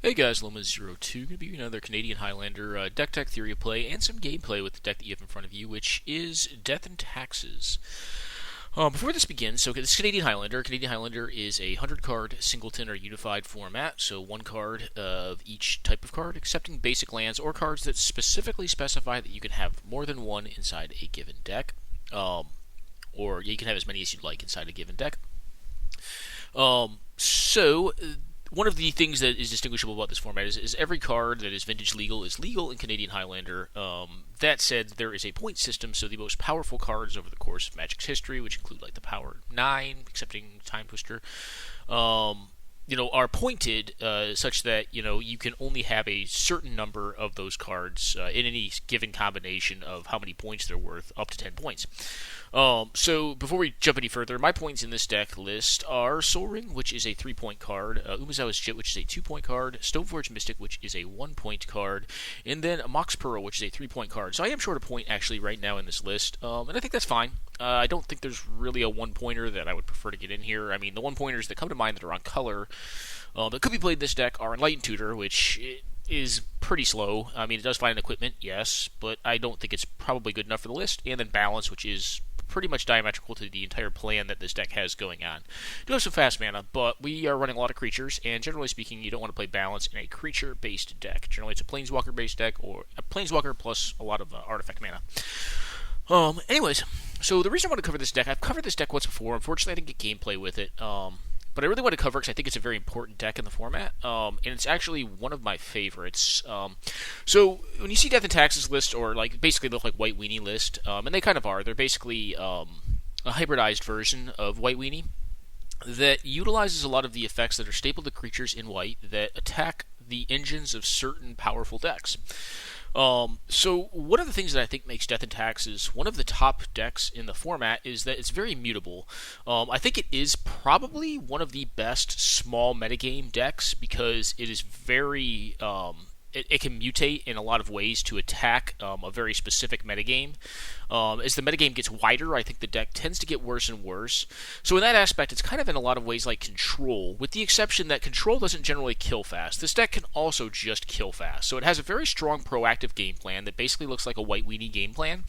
Hey guys, Loma02, going to be another Canadian Highlander deck tech theory of play and some gameplay with the deck that you have in front of you, which is Death and Taxes. Before this begins, so this is Canadian Highlander. Canadian Highlander is a 100-card singleton or unified format, so one card of each type of card, excepting basic lands or cards that specifically specify that you can have more than one inside a given deck, or you can have as many as you'd like inside a given deck. One of the things that is distinguishable about this format is every card that is vintage legal is legal in Canadian Highlander. That said, there is a point system, so the most powerful cards over the course of Magic's history, which include like the Power 9, excepting Time Twister, are pointed such that you can only have a certain number of those cards in any given combination of how many points they're worth, up to 10 points. So before we jump any further, my points in this deck list are Soul Ring, which is a 3-point card, Umezawa's Jit, which is a 2-point card, Stoneforge Mystic, which is a 1-point card, and then Mox Pearl, which is a 3-point card. So I am short a point actually right now in this list, and I think that's fine. I don't think there's really a one-pointer that I would prefer to get in here. I mean, the one-pointers that come to mind that are on color that could be played in this deck are Enlightened Tutor, which is pretty slow. I mean, it does find equipment, yes, but I don't think it's probably good enough for the list. And then Balance, which is pretty much diametrical to the entire plan that this deck has going on. You do have some fast mana, but we are running a lot of creatures, and generally speaking, you don't want to play Balance in a creature-based deck. Generally, it's a Planeswalker-based deck, or a Planeswalker plus a lot of artifact mana. Anyways, so the reason I want to cover this deck, I've covered this deck once before. Unfortunately, I didn't get gameplay with it. But I really want to cover it because I think it's a very important deck in the format, and it's actually one of my favorites. So when you see Death and Taxes list, or like basically look like White Weenie list, and they kind of are, they're basically a hybridized version of White Weenie that utilizes a lot of the effects that are staple to creatures in white that attack the engines of certain powerful decks. So one of the things that I think makes Death and Taxes one of the top decks in the format is that it's very mutable. I think it is probably one of the best small metagame decks because it is very it can mutate in a lot of ways to attack a very specific metagame. As the metagame gets wider, I think the deck tends to get worse and worse. So in that aspect, it's kind of in a lot of ways like Control, with the exception that Control doesn't generally kill fast. This deck can also just kill fast. So it has a very strong proactive game plan that basically looks like a White Weenie game plan.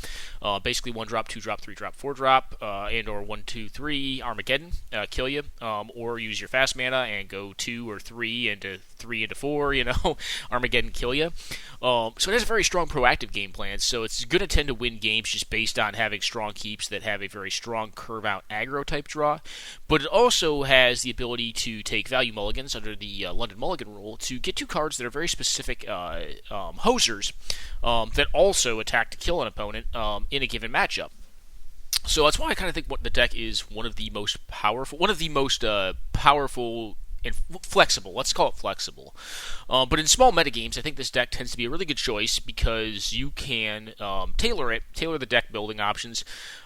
Basically 1-drop, 2-drop, 3-drop, 4-drop, and or 1, 2, 3 Armageddon, kill you. Or use your fast mana and go 2 or 3 into 4, Armageddon kill you. So it has a very strong proactive game plan, so it's going to tend to win games just based on having strong keeps that have a very strong curve-out aggro type draw. But it also has the ability to take value mulligans under the London Mulligan rule to get 2 cards that are very specific hosers that also attack to kill an opponent in a given matchup. So that's why I kind of think what the deck is one of the most powerful and flexible. Let's call it flexible. But in small metagames, I think this deck tends to be a really good choice because you can tailor the deck building options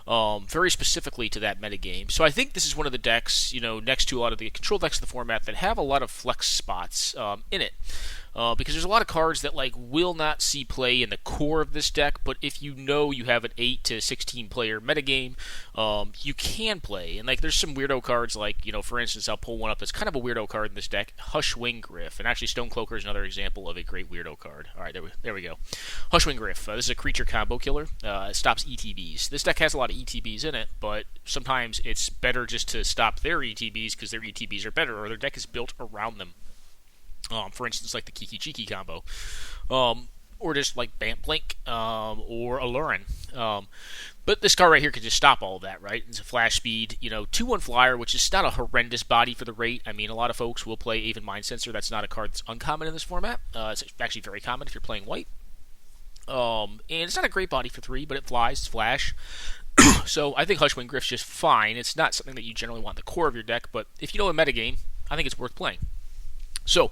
very specifically to that metagame. So I think this is one of the decks, next to a lot of the control decks of the format that have a lot of flex spots in it. Because there's a lot of cards that will not see play in the core of this deck, but if you have an 8 to 16 player metagame, you can play. And there's some weirdo cards for instance, I'll pull one up that's kind of a weirdo card in this deck, Schwing Rift. And actually Stonecloaker is another example of a great weirdo card. Alright, there we go. Schwing Rift. This is a creature combo killer. It stops ETBs. This deck has a lot of ETBs in it, but sometimes it's better just to stop their ETBs because their ETBs are better, or their deck is built around them. For instance, like the Kiki Chiki combo, or just like Bant Blink, or Allurin. But this card right here can just stop all of that, right? It's a flash speed, 2-1 flyer, which is not a horrendous body for the rate. I mean, a lot of folks will play Aven Mind Sensor. That's not a card that's uncommon in this format. It's actually very common if you're playing white. And it's not a great body for 3, but it flies, it's flash. So I think Schwing Rift's just fine. It's not something that you generally want in the core of your deck, but if you know a metagame, I think it's worth playing. So,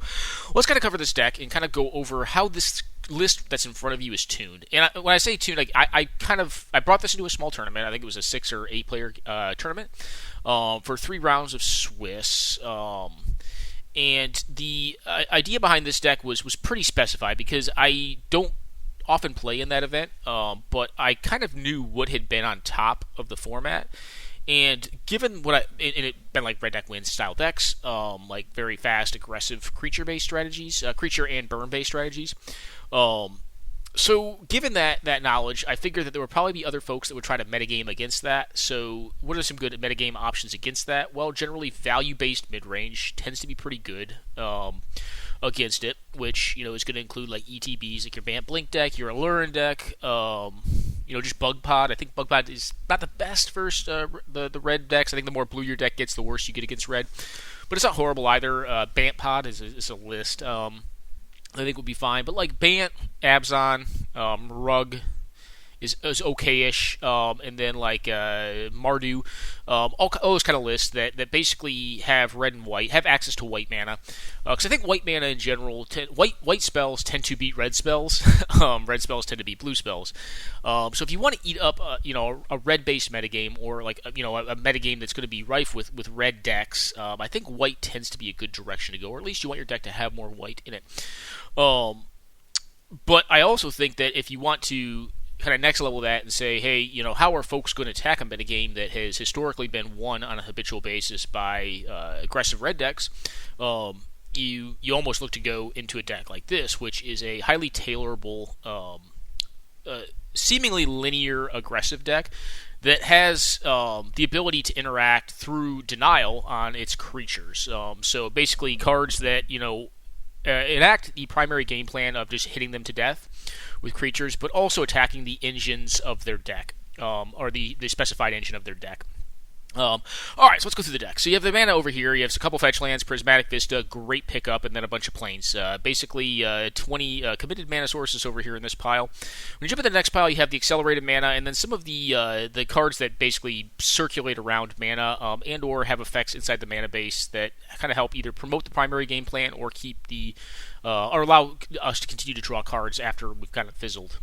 let's kind of cover this deck and kind of go over how this list that's in front of you is tuned. And when I say tuned, I brought this into a small tournament. I think it was a 6 or 8 player tournament for 3 rounds of Swiss. And the idea behind this deck was pretty specified because I don't often play in that event, but I kind of knew what had been on top of the format. And given and it been like red deck wins style decks, like very fast, aggressive creature-based strategies, creature and burn-based strategies. So given that knowledge, I figured that there would probably be other folks that would try to metagame against that. So what are some good metagame options against that? Well, generally value-based mid-range tends to be pretty good against it, which is going to include like ETBs, like your Bant Blink deck, your Allurin deck, just Bug Pod. I think Bug Pod is not the best versus the red decks. I think the more blue your deck gets, the worse you get against red. But it's not horrible either. Bant Pod is a list. I think would be fine. But like Bant, Abzan, Rug is okayish, and then like Mardu, all those kind of lists that basically have red and white, have access to white mana. Because I think white mana in general, white spells tend to beat red spells. Red spells tend to beat blue spells. So if you want to eat up, a red-based metagame, or like a metagame that's going to be rife with red decks, I think white tends to be a good direction to go, or at least you want your deck to have more white in it. But I also think that if you want to kind of next level that and say, hey, how are folks going to attack a metagame that has historically been won on a habitual basis by aggressive red decks, you almost look to go into a deck like this, which is a highly tailorable, seemingly linear aggressive deck that has the ability to interact through denial on its creatures. So basically cards that, enact the primary game plan of just hitting them to death with creatures, but also attacking the engines of their deck, or the specified engine of their deck. Alright, so let's go through the deck. So you have the mana over here, you have a couple fetch lands, Prismatic Vista, great pickup, and then a bunch of planes. Basically, 20 committed mana sources over here in this pile. When you jump into the next pile, you have the accelerated mana, and then some of the cards that basically circulate around mana, and or have effects inside the mana base that kind of help either promote the primary game plan or keep the or allow us to continue to draw cards after we've kind of fizzled.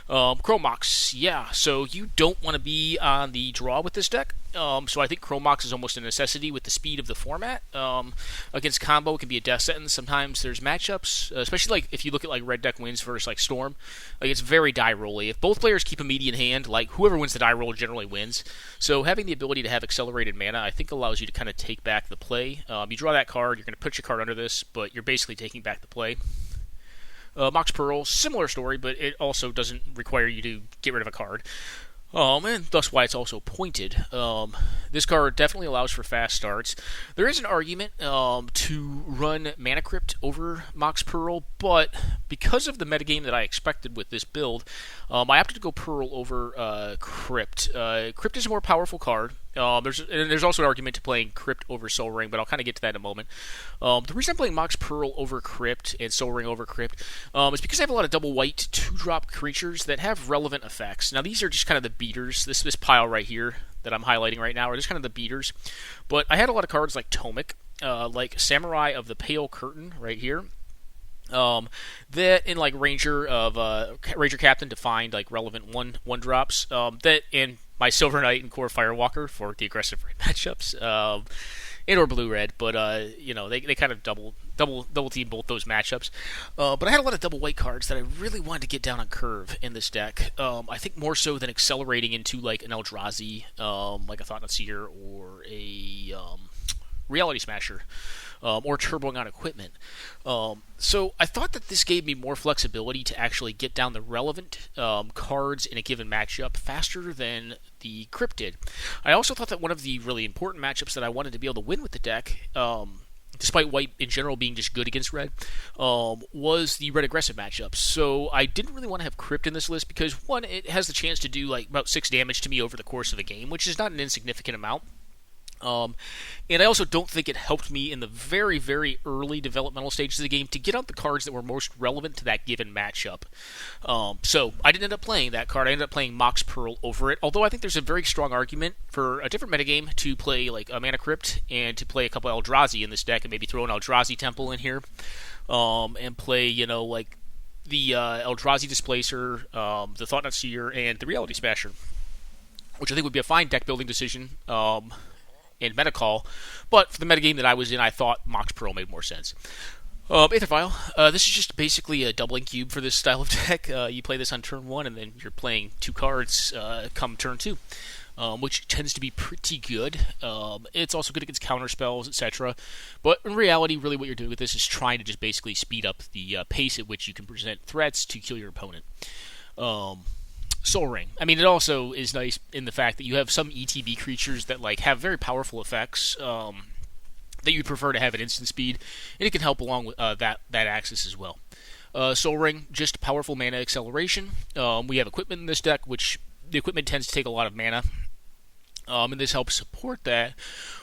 Chrome Mox, yeah, so you don't want to be on the draw with this deck. So I think Chrome Mox is almost a necessity with the speed of the format. Against combo, it can be a death sentence. Sometimes there's matchups, especially like if you look at like red deck wins versus like Storm, like it's very die rolly. If both players keep a median hand, like whoever wins the die roll generally wins. So having the ability to have accelerated mana, I think allows you to kind of take back the play. You draw that card, you're going to put your card under this, but you're basically taking back the play. Mox Pearl, similar story, but it also doesn't require you to get rid of a card. And thus why it's also pointed. This card definitely allows for fast starts. There is an argument to run Mana Crypt over Mox Pearl, but because of the metagame that I expected with this build, I opted to go Pearl over Crypt. Crypt is a more powerful card. There's also an argument to playing Crypt over Sol Ring, but I'll kind of get to that in a moment. The reason I'm playing Mox Pearl over Crypt and Sol Ring over Crypt is because I have a lot of double white 2-drop creatures that have relevant effects. Now these are just kind of the beaters. This pile right here that I'm highlighting right now are just kind of the beaters. But I had a lot of cards like Tomic, like Samurai of the Pale Curtain right here. That in like Ranger Captain to find like relevant one drops. That in my Silver Knight and Core Firewalker for the aggressive red matchups, and or blue red, but they kind of double team both those matchups. But I had a lot of double white cards that I really wanted to get down on curve in this deck. I think more so than accelerating into like an Eldrazi, like a Thought-Knot Seer or a Reality Smasher. Or turboing on equipment. So I thought that this gave me more flexibility to actually get down the relevant cards in a given matchup faster than the Crypt did. I also thought that one of the really important matchups that I wanted to be able to win with the deck, despite white in general being just good against red, was the red aggressive matchups. So I didn't really want to have Crypt in this list because, one, it has the chance to do like about 6 damage to me over the course of a game, which is not an insignificant amount. And I also don't think it helped me in the very, very early developmental stages of the game to get out the cards that were most relevant to that given matchup. So I didn't end up playing that card. I ended up playing Mox Pearl over it, although I think there's a very strong argument for a different metagame to play like a Mana Crypt and to play a couple Eldrazi in this deck and maybe throw an Eldrazi Temple in here, and play, like the Eldrazi Displacer, the Thought-Knot Seer, and the Reality Smasher, which I think would be a fine deck building decision. And meta call, but for the metagame that I was in, I thought Mox Pearl made more sense. Aetherfile, this is just basically a doubling cube for this style of deck. You play this on turn 1, and then you're playing 2 cards come turn 2. which tends to be pretty good. It's also good against counter spells, etc. But in reality, really what you're doing with this is trying to just basically speed up the pace at which you can present threats to kill your opponent. Soul Ring. I mean, it also is nice in the fact that you have some ETB creatures that like have very powerful effects that you'd prefer to have at instant speed, and it can help along with that axis as well. Soul Ring, just powerful mana acceleration. We have equipment in this deck, which the equipment tends to take a lot of mana, and this helps support that.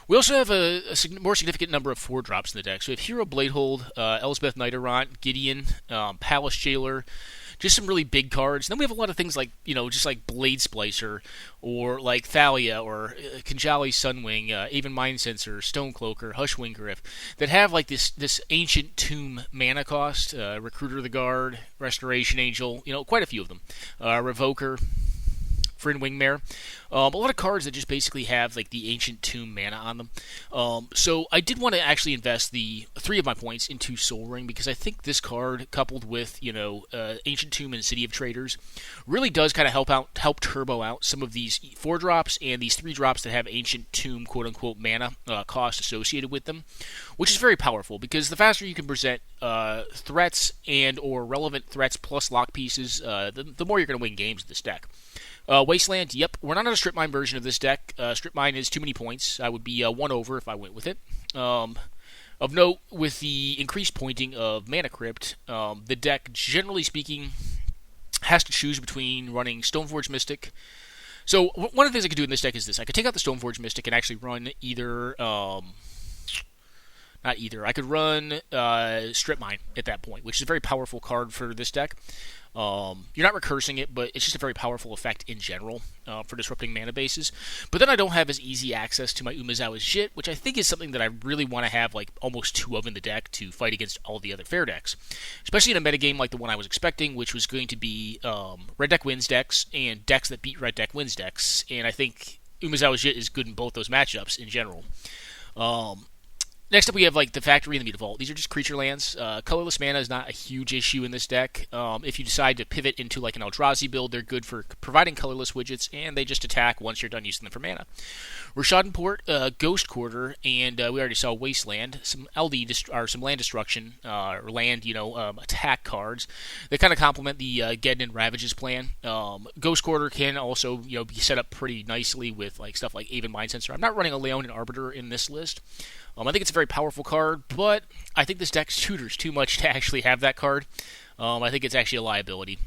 We also have a more significant number of 4-drops in the deck. So we have Hero Bladehold, Elspeth Nighterant, Gideon, Palace Jailer, just some really big cards. Then we have a lot of things like, just like Blade Splicer, or like Thalia, or Kinjali Sunwing, Aven Mindcensor, Stonecloaker, Schwing Rift, that have like this Ancient Tomb mana cost, Recruiter of the Guard, Restoration Angel, quite a few of them. Revoker, Friend Wingmare. A lot of cards that just basically have like the Ancient Tomb mana on them. So I did want to actually invest the 3 of my points into Soul Ring, because I think this card, coupled with Ancient Tomb and City of Traders, really does kind of help turbo out some of these 4-drops and these 3-drops that have Ancient Tomb quote unquote mana cost associated with them, which is very powerful, because the faster you can present threats and or relevant threats plus lock pieces, the more you're going to win games with this deck. Wasteland, yep, we're not on a Strip Mine version of this deck. Strip Mine is too many points. I would be 1 over if I went with it. Of note, with the increased pointing of Mana Crypt, the deck, generally speaking, has to choose between running Stoneforge Mystic. So one of the things I could do in this deck is this. I could take out the Stoneforge Mystic and actually run either... Not either. I could run Strip Mine at that point, which is a very powerful card for this deck. You're not recursing it, but it's just a very powerful effect in general for disrupting mana bases. But then I don't have as easy access to my Umezawa's Jit, which I think is something that I really want to have like almost 2 of in the deck to fight against all the other fair decks. Especially in a metagame like the one I was expecting, which was going to be red deck wins decks and decks that beat red deck wins decks. And I think Umezawa's Jit is good in both those matchups in general. Next up, we have like the Factory and the Meta Vault. These are just creature lands. Colorless mana is not a huge issue in this deck. If you decide to pivot into like an Eldrazi build, they're good for providing colorless widgets, and they just attack once you're done using them for mana. Rishadenport, Ghost Quarter, and we already saw Wasteland. Some some land destruction or land, attack cards that kind of complement the Geddon and Ravages plan. Ghost Quarter can also be set up pretty nicely with like stuff like Aven Mindcensor. I'm not running a Leon and Arbiter in this list. I think it's a very powerful card, but I think this deck tutors too much to actually have that card. I think it's actually a liability.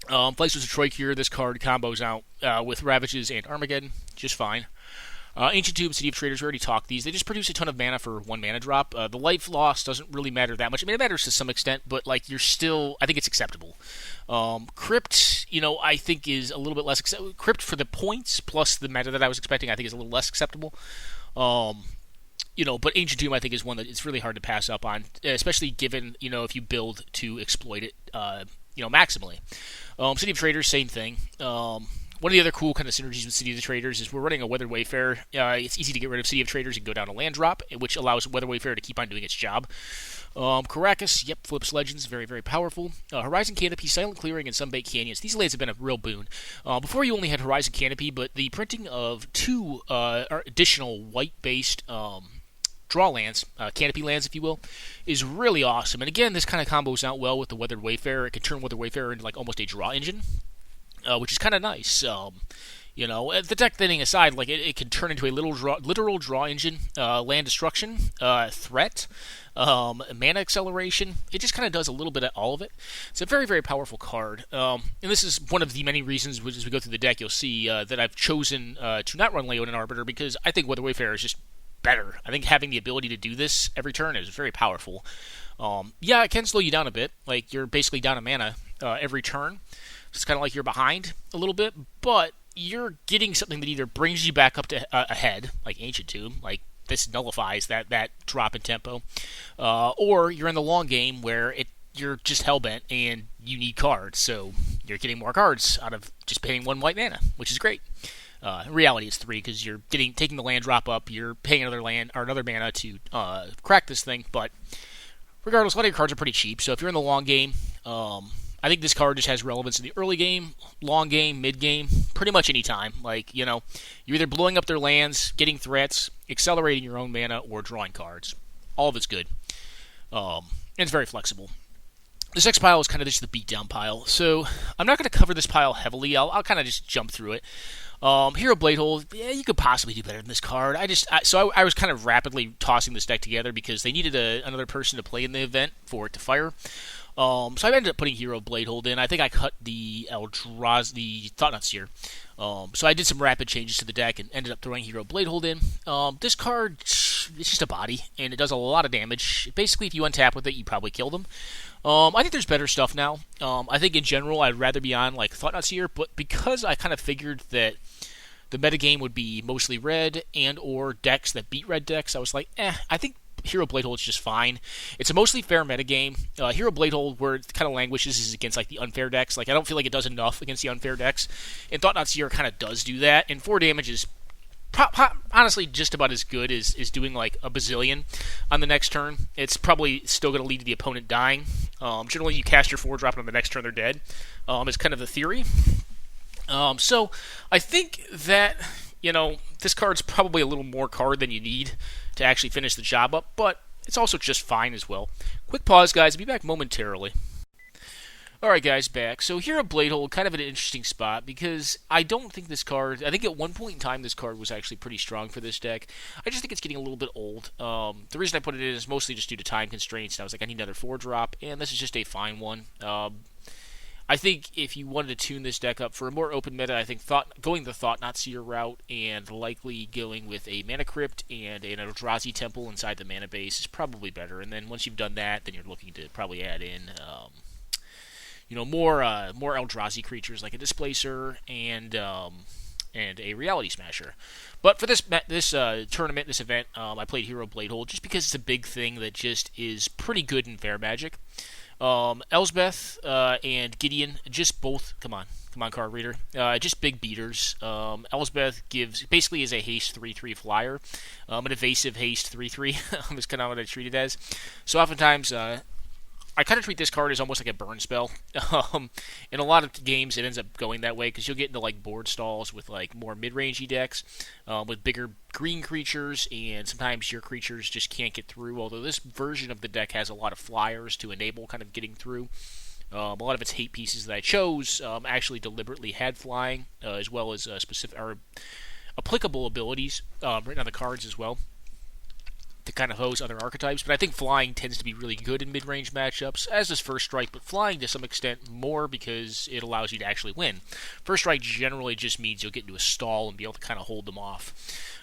Flighters of Troycure, this card combos out with Ravages and Armageddon, just fine. Ancient Tomb, City of Traders, we already talked these. They just produce a ton of mana for 1 mana drop. The life loss doesn't really matter that much. I mean, it matters to some extent, but like you're still, I think it's acceptable. Crypt, I think is a little bit less acceptable. Crypt for the points plus the meta that I was expecting, I think is a little less acceptable. But Ancient Tomb, I think, is one that it's really hard to pass up on, especially given, if you build to exploit it, maximally. City of Traders, same thing. One of the other cool kind of synergies with City of the Traders is we're running a Weathered Wayfarer. It's easy to get rid of City of Traders and go down a land drop, which allows Weathered Wayfarer to keep on doing its job. Caracas, yep, flips Legends, very, very powerful. Horizon Canopy, Silent Clearing, and Sunbaked Canyons. These lands have been a real boon. Before you only had Horizon Canopy, but the printing of 2 additional white-based draw lands, canopy lands if you will, is really awesome. And again, this kind of combos out well with the Weathered Wayfarer. It can turn Weathered Wayfarer into like almost a draw engine, which is kind of nice. The deck thinning aside, like it can turn into a literal draw engine, land destruction, threat, mana acceleration. It just kind of does a little bit of all of it. It's a very, very powerful card. And this is one of the many reasons, as we go through the deck, you'll see that I've chosen to not run Leon and Arbiter, because I think Weathered Wayfarer is just better. I think having the ability to do this every turn is very powerful. It can slow you down a bit. Like, you're basically down a mana every turn. It's kind of like you're behind a little bit, but you're getting something that either brings you back up to ahead, like Ancient Tomb, like this nullifies that drop in tempo, or you're in the long game where you're just hellbent and you need cards, so you're getting more cards out of just paying 1 white mana, which is great. In reality, it's 3 because you're taking the land drop up. You're paying another land or another mana to crack this thing. But regardless, a lot of your cards are pretty cheap. So if you're in the long game, I think this card just has relevance in the early game, long game, mid game, pretty much any time. Like, you're either blowing up their lands, getting threats, accelerating your own mana, or drawing cards. All of it's good. And it's very flexible. This next pile is kind of just the beatdown pile, so I'm not going to cover this pile heavily. I'll kind of just jump through it. Hero Bladehold, yeah, you could possibly do better than this card. I was kind of rapidly tossing this deck together because they needed another person to play in the event for it to fire. So I ended up putting Hero Bladehold in. I think I cut the Thought-Knot Seer. So I did some rapid changes to the deck and ended up throwing Hero Bladehold in. This card, it's just a body, and it does a lot of damage. Basically, if you untap with it, you probably kill them. I think there's better stuff now. I think in general, I'd rather be on like Thought-Knot Seer, but because I kind of figured that the metagame would be mostly red and or decks that beat red decks, I was like, I think Hero Bladehold is just fine. It's a mostly fair metagame. Hero Bladehold, where it kind of languishes, is against like the unfair decks. Like, I don't feel like it does enough against the unfair decks, and Thought-Knot Seer kind of does do that. And 4 damage is honestly just about as good as doing like a bazillion on the next turn. It's probably still going to lead to the opponent dying. Generally, you cast your 4-drop, and on the next turn they're dead. Is kind of the theory. So I think that this card's probably a little more card than you need to actually finish the job up, but it's also just fine as well. Quick pause, guys. I'll be back momentarily. Alright, guys, back. So Hero Bladehold, kind of an interesting spot, because I don't think this card... I think at one point in time this card was actually pretty strong for this deck. I just think it's getting a little bit old. The reason I put it in is mostly just due to time constraints. I was like, I need another 4-drop, and this is just a fine one. I think if you wanted to tune this deck up for a more open meta, I think going the Thought-Knot Seer route and likely going with a Mana Crypt and an Eldrazi Temple inside the mana base is probably better. And then once you've done that, then you're looking to probably add in... more Eldrazi creatures like a Splicer and a Reality Smasher. But for this tournament, this event, I played Hero Bladehold just because it's a big thing that just is pretty good in fair Magic. Elsbeth and Gideon, just both. Come on, card reader. Just big beaters. Elsbeth basically is a haste 3/3 flyer, an evasive haste 3/3. Is kind of what I treat it as. So oftentimes, I kind of treat this card as almost like a burn spell. In a lot of games, it ends up going that way because you'll get into like board stalls with like more mid-rangey decks with bigger green creatures, and sometimes your creatures just can't get through. Although this version of the deck has a lot of flyers to enable kind of getting through. A lot of its hate pieces that I chose actually deliberately had flying, as well as specific or applicable abilities written on the cards as well, to kind of hose other archetypes. But I think flying tends to be really good in mid-range matchups, as does First Strike, but flying to some extent more because it allows you to actually win. First Strike generally just means you'll get into a stall and be able to kind of hold them off.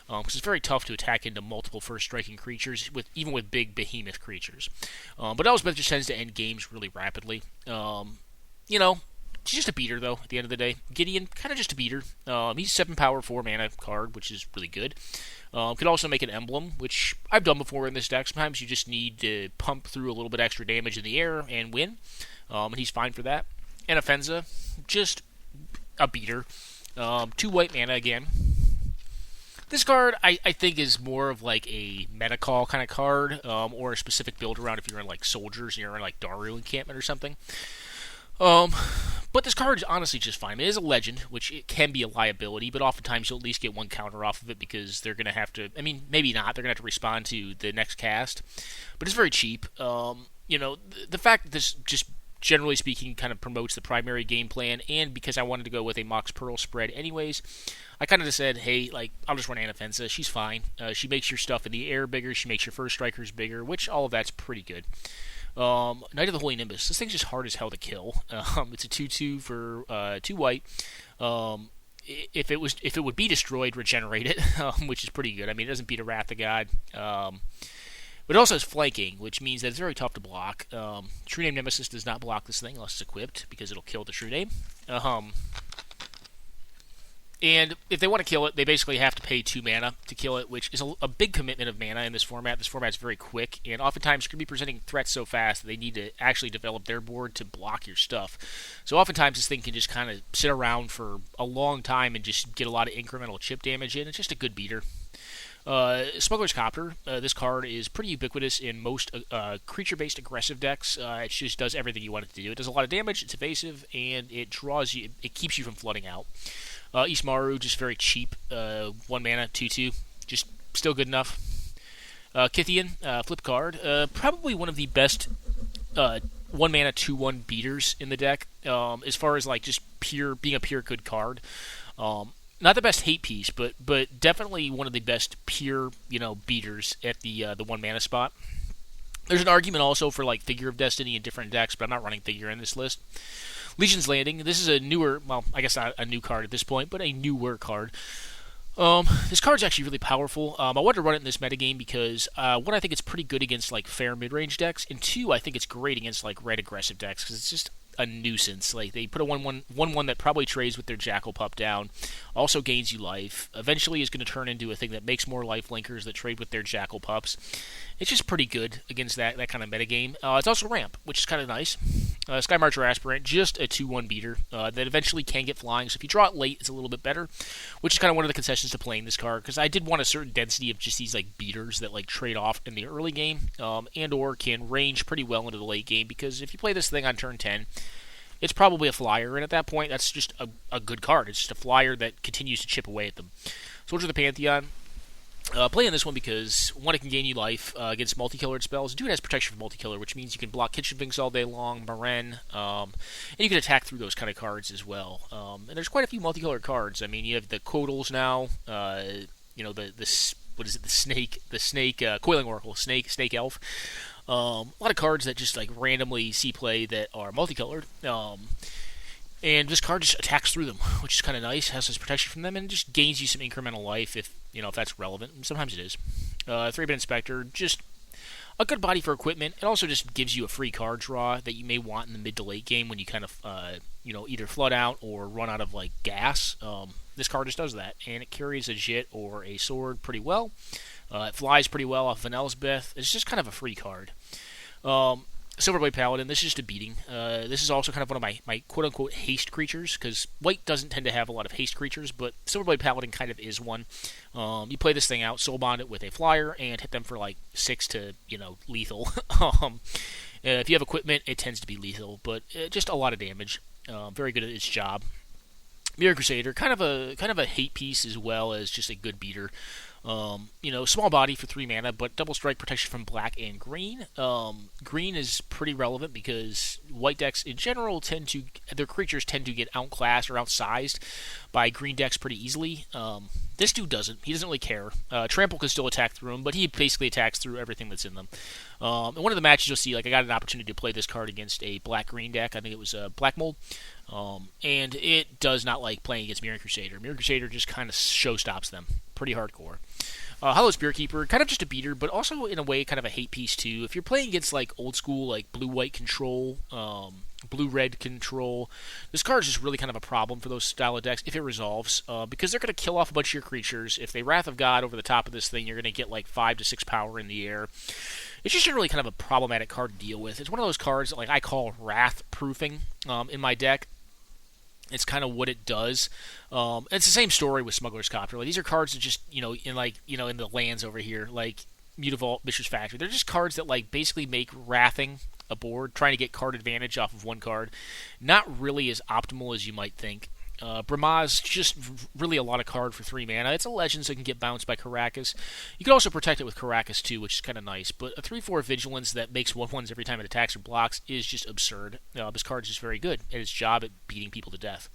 Because it's very tough to attack into multiple First Striking creatures, even with big behemoth creatures. But Elspeth just tends to end games really rapidly. She's just a beater, though, at the end of the day. Gideon, kind of just a beater. He's 7 power, 4 mana card, which is really good. Could also make an emblem, which I've done before in this deck. Sometimes you just need to pump through a little bit extra damage in the air and win. And he's fine for that. And Offenza, just a beater. 2 white mana again. This card, I think, is more of like a meta call kind of card, or a specific build around if you're in like Soldiers and you're in like Daru Encampment or something. But this card is honestly just fine. It is a legend, which it can be a liability, but oftentimes you'll at least get one counter off of it because they're going to have to... I mean, maybe not. They're going to have to respond to the next cast. But it's very cheap. The fact that this just, generally speaking, kind of promotes the primary game plan, and because I wanted to go with a Mox Pearl spread anyways, I kind of just said, hey, I'll just run Anafenza. She's fine. She makes your stuff in the air bigger. She makes your first strikers bigger, which all of that's pretty good. Knight of the Holy Nimbus. This thing's just hard as hell to kill. It's a 2/2 for 2 white. If it would be destroyed, regenerate it, which is pretty good. I mean, it doesn't beat a Wrath of God. But it also has flanking, which means that it's very tough to block. True Name Nemesis does not block this thing unless it's equipped, because it'll kill the True Name. And if they want to kill it, they basically have to pay 2 mana to kill it, which is a big commitment of mana in this format. This format's very quick, and oftentimes you're going to be presenting threats so fast that they need to actually develop their board to block your stuff. So oftentimes this thing can just kind of sit around for a long time and just get a lot of incremental chip damage in. It's just a good beater. Smuggler's Copter. This card is pretty ubiquitous in most creature-based aggressive decks. It just does everything you want it to do. It does a lot of damage. It's evasive, and it draws you. It keeps you from flooding out. Ismaru, just very cheap. 1 mana, 2/2, just still good enough. Kithian, flip card. Probably one of the best 1 mana 2/1 beaters in the deck. As far as like just being a pure good card. Not the best hate piece, but definitely one of the best pure beaters at the 1 mana spot. There's an argument also for like Figure of Destiny in different decks, but I'm not running Figure in this list. Lesions Landing. This is a newer, well, I guess not a new card at this point, but a newer card. This card's actually really powerful. I wanted to run it in this metagame because, one, I think it's pretty good against like fair mid-range decks, and 2, I think it's great against like red aggressive decks because it's just a nuisance. Like they put a 1/1 that probably trades with their Jackal Pup down, also gains you life. Eventually is going to turn into a thing that makes more life linkers that trade with their Jackal Pups. It's just pretty good against that kind of metagame. It's also ramp, which is kind of nice. Sky Marcher Aspirant, just a 2/1 beater that eventually can get flying. So if you draw it late, it's a little bit better, which is kind of one of the concessions to playing this card because I did want a certain density of just these like beaters that like trade off in the early game and or can range pretty well into the late game because if you play this thing on turn 10, it's probably a flyer, and at that point, that's just a good card. It's just a flyer that continues to chip away at them. Soldier of the Pantheon. Playing this one because, one, it can gain you life against multicolored spells. 2, it has protection from multicolor, which means you can block Kitchen Finks all day long, Maren, and you can attack through those kind of cards as well. And there's quite a few multicolored cards. I mean, you have the Codals now, what is it, the snake, Coiling Oracle, snake elf. A lot of cards that just like randomly see play that are multicolored. And this card just attacks through them, which is kind of nice. Has this protection from them, and just gains you some incremental life if that's relevant. And sometimes it is. 3-bit Inspector, just a good body for equipment. It also just gives you a free card draw that you may want in the mid to late game when you kind of either flood out or run out of like gas. This card just does that, and it carries a Jit or a sword pretty well. It flies pretty well off Van Elsbeth. It's just kind of a free card. Silverblade Paladin, this is just a beating. This is also kind of one of my quote-unquote haste creatures, because white doesn't tend to have a lot of haste creatures, but Silverblade Paladin kind of is one. You play this thing out, soul bond it with a flyer, and hit them for like 6 to, lethal. If you have equipment, it tends to be lethal, but just a lot of damage. Very good at its job. Mirror Crusader, kind of a hate piece as well as just a good beater. Small body for 3 mana, but double strike protection from black and green. Green is pretty relevant because white decks in general their creatures tend to get outclassed or outsized by green decks pretty easily. This dude doesn't. He doesn't really care. Trample can still attack through him, but he basically attacks through everything that's in them. In one of the matches you'll see, like I got an opportunity to play this card against a black-green deck. I think it was Black Mold. And it does not like playing against Mirror Crusader. Mirror Crusader just kind of showstops them. Pretty hardcore. Hollow Spearkeeper, kind of just a beater, but also in a way kind of a hate piece too. If you're playing against like old school like blue-white control, blue-red control, this card is just really kind of a problem for those style of decks if it resolves, because they're going to kill off a bunch of your creatures. If they Wrath of God over the top of this thing, you're going to get like 5 to 6 power in the air. It's just really kind of a problematic card to deal with. It's one of those cards that like I call wrath proofing in my deck. It's kind of what it does. It's the same story with Smuggler's Copter. Like, these are cards that just, in the lands over here, like Mutavault, Mishra's Factory. They're just cards that, like, basically make wrathing a board, trying to get card advantage off of one card, not really as optimal as you might think. Brahma's just really a lot of card for 3 mana. It's a legend, so it can get bounced by Karakas. You can also protect it with Karakas too, which is kind of nice. But a 3/4 Vigilance that makes 1/1s every time it attacks or blocks is just absurd. This card is just very good at its job at beating people to death.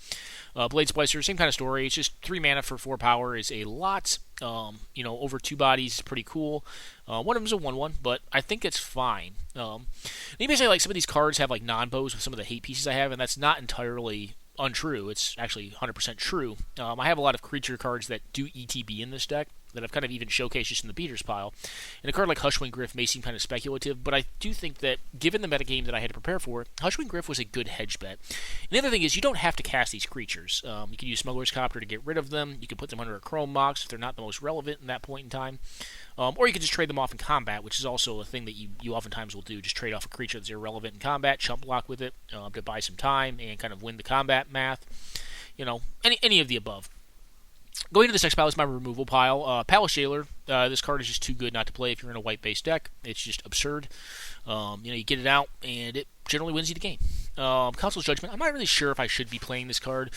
Blade Splicer, same kind of story. It's just 3 mana for 4 power is a lot. Over 2 bodies is pretty cool. One of them is a 1/1, but I think it's fine. You may say like some of these cards have like non-bows with some of the hate pieces I have, and that's not entirely untrue. It's actually 100% true. I have a lot of creature cards that do ETB in this deck that I've kind of even showcased just in the beaters pile. And a card like Schwing Rift may seem kind of speculative, but I do think that given the metagame that I had to prepare for, Schwing Rift was a good hedge bet. And the other thing is you don't have to cast these creatures. You can use Smuggler's Copter to get rid of them. You can put them under a Chrome Mox if they're not the most relevant in that point in time. Or you can just trade them off in combat, which is also a thing that you oftentimes will do. Just trade off a creature that's irrelevant in combat, chump block with it to buy some time and kind of win the combat math. Any of the above. Going into this next pile is my removal pile. Palace Jailer. This card is just too good not to play if you're in a white-based deck. It's just absurd. You get it out, and it generally wins you the game. Council's Judgment. I'm not really sure if I should be playing this card.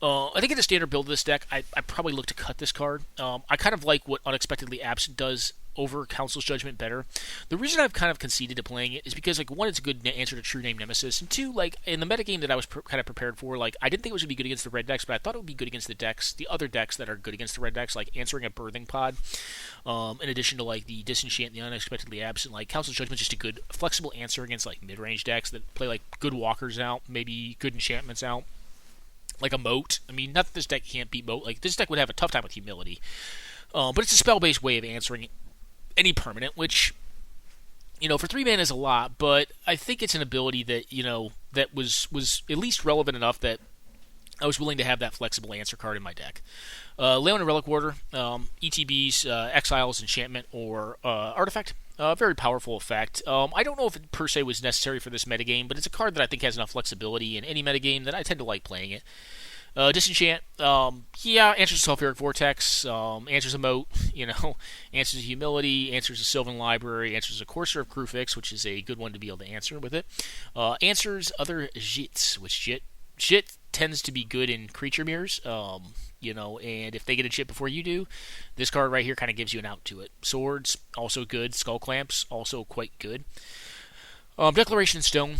I think in the standard build of this deck, I probably look to cut this card. I kind of like what Unexpectedly Absent does over Council's Judgment better. The reason I've kind of conceded to playing it is because, like, one, it's a good answer to True Name Nemesis, and two, like, in the metagame that I was kind of prepared for, like, I didn't think it was going to be good against the red decks, but I thought it would be good against the other decks that are good against the red decks, like answering a Birthing Pod, in addition to, like, the Disenchant and the Unexpectedly Absent. Like, Council's Judgment is just a good, flexible answer against, like, mid-range decks that play, like, good walkers out, maybe good enchantments out. Like a Moat. I mean, not that this deck can't beat Moat. Like, this deck would have a tough time with Humility. But it's a spell-based way of answering any permanent, which, for 3 mana is a lot, but I think it's an ability that, that was at least relevant enough that I was willing to have that flexible answer card in my deck. Leon and Relic Warder, ETBs, Exiles, Enchantment, or Artifact. Very powerful effect. I don't know if it per se was necessary for this metagame, but it's a card that I think has enough flexibility in any metagame that I tend to like playing it. Disenchant, answers Sulfuric Vortex, answers a Moat, answers a Humility, answers a Sylvan Library, answers a Courser of Crufix, which is a good one to be able to answer with it. Answers other Jits, which Jit tends to be good in creature mirrors, and if they get a Jit before you do, this card right here kind of gives you an out to it. Swords, also good. Skull Clamps, also quite good. Declaration Stone,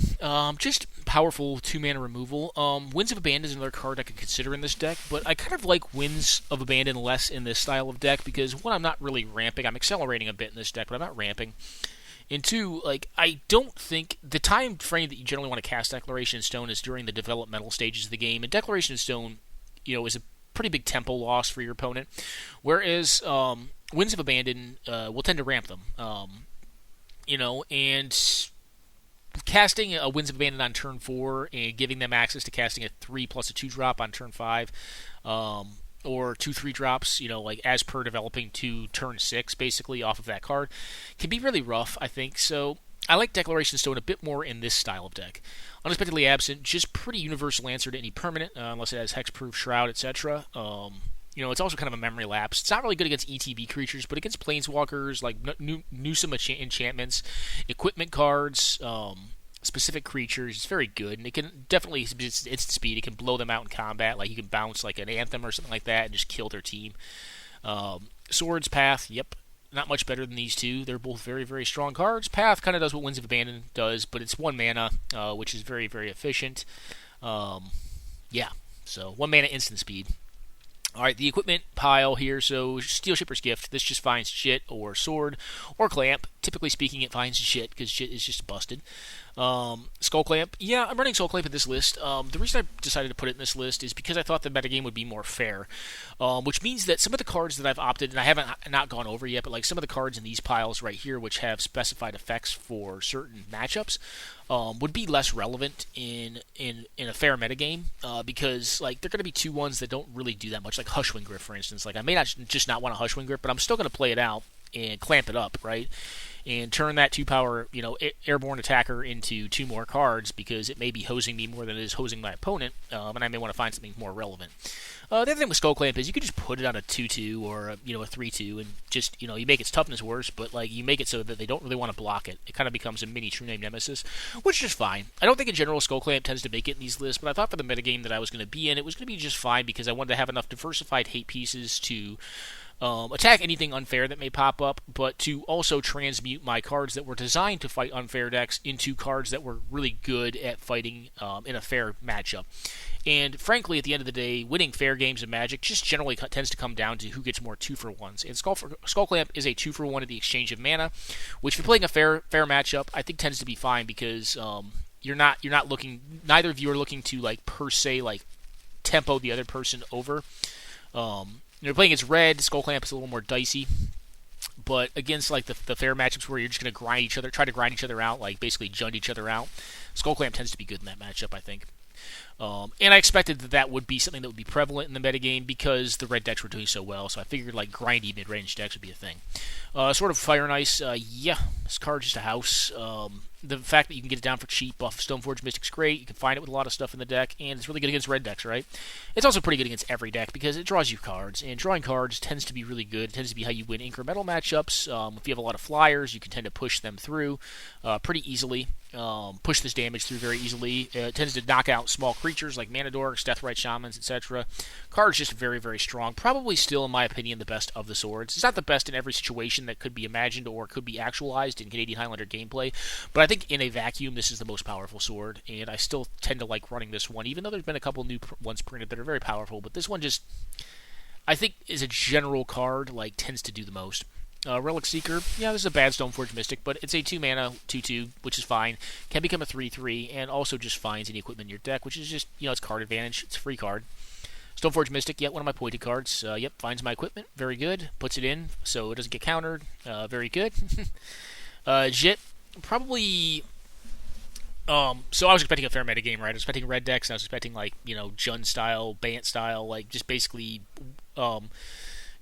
just powerful 2-mana removal. Winds of Abandon is another card I could consider in this deck, but I kind of like Winds of Abandon less in this style of deck because, one, I'm not really ramping. I'm accelerating a bit in this deck, but I'm not ramping. And two, I don't think the time frame that you generally want to cast Declaration Stone is during the developmental stages of the game, and Declaration Stone, is a pretty big tempo loss for your opponent, whereas Winds of Abandon will tend to ramp them. And casting a Winds of Abandon on turn 4 and giving them access to casting a 3 plus a 2 drop on turn 5, or 2/3 drops, as per developing to turn 6, basically, off of that card, can be really rough, I think. So I like Declaration Stone a bit more in this style of deck. Unexpectedly Absent, just pretty universal answer to any permanent, unless it has Hexproof, Shroud, etc. It's also kind of a memory lapse. It's not really good against ETB creatures, but against planeswalkers, like Newsome enchantments, equipment cards, specific creatures, it's very good. And it can definitely, it's speed. It can blow them out in combat. Like, you can bounce like an Anthem or something like that and just kill their team. Swords, Path, yep. Not much better than these two. They're both very, very strong cards. Path kind of does what Winds of Abandon does, but it's 1 mana, which is very, very efficient. So 1 mana instant speed. Alright, the equipment pile here, so Steel Shipper's Gift, this just finds Jit or Sword or Clamp. Typically speaking, it finds Jit, because Jit is just busted. Skull Clamp, yeah, I'm running Skull Clamp in this list. The reason I decided to put it in this list is because I thought the metagame would be more fair, which means that some of the cards that I've opted, and I haven't not gone over yet, but like some of the cards in these piles right here, which have specified effects for certain matchups, would be less relevant in a fair metagame, because like they're going to be 2/1s that don't really do that much, like Hushwing Grip, for instance. Like, I may not just not want a Hushwing Grip, but I'm still going to play it out and clamp it up, right? And turn that 2-power, airborne attacker into 2 more cards, because it may be hosing me more than it is hosing my opponent, and I may want to find something more relevant. The other thing with Skull Clamp is you can just put it on a 2/2 or a 3/2, and just you make its toughness worse, but like you make it so that they don't really want to block it. It kind of becomes a mini True Name Nemesis, which is fine. I don't think in general Skull Clamp tends to make it in these lists, but I thought for the metagame that I was going to be in, it was going to be just fine because I wanted to have enough diversified hate pieces to attack anything unfair that may pop up, but to also transmute my cards that were designed to fight unfair decks into cards that were really good at fighting in a fair matchup. And frankly, at the end of the day, winning fair games of Magic just generally tends to come down to who gets more 2-for-1s. And Skull Clamp is a 2-for-1 at the exchange of mana, which, if you're playing a fair matchup, I think tends to be fine because you're not looking. Neither of you are looking to like per se like tempo the other person over. You're playing against red, Skull Clamp is a little more dicey, but against like the fair matchups where you're just going to try to grind each other out, like basically jund each other out, Skull Clamp tends to be good in that matchup, I think. And I expected that would be something that would be prevalent in the metagame because the red decks were doing so well. So I figured like grindy mid-range decks would be a thing. Sort of Fire and Ice, yeah, this card's just a house. The fact that you can get it down for cheap off of Stoneforge Mystic's great. You can find it with a lot of stuff in the deck, and it's really good against red decks, right? It's also pretty good against every deck because it draws you cards, and drawing cards tends to be really good. It tends to be how you win incremental matchups. If you have a lot of flyers, you can tend to push them through pretty easily. Push this damage through very easily. It tends to knock out small creatures like Mana Dorks, Deathrite Shamans, etc. Card's just very, very strong. Probably still, in my opinion, the best of the swords. It's not the best in every situation that could be imagined or could be actualized in Canadian Highlander gameplay, but I think in a vacuum, this is the most powerful sword, and I still tend to like running this one, even though there's been a couple new ones printed that are very powerful, but this one just, I think, is a general card, like, tends to do the most. Relic Seeker, yeah, this is a bad Stoneforge Mystic, but it's a 2-mana 2/2, which is fine. Can become a 3/3, and also just finds any equipment in your deck, which is just, it's card advantage. It's a free card. Stoneforge Mystic, yet one of my pointed cards. Yep, finds my equipment. Very good. Puts it in so it doesn't get countered. Very good. Jit, probably... so I was expecting a fair meta game, right? I was expecting red decks, and I was expecting, like, Jund style, Bant style, like, just basically...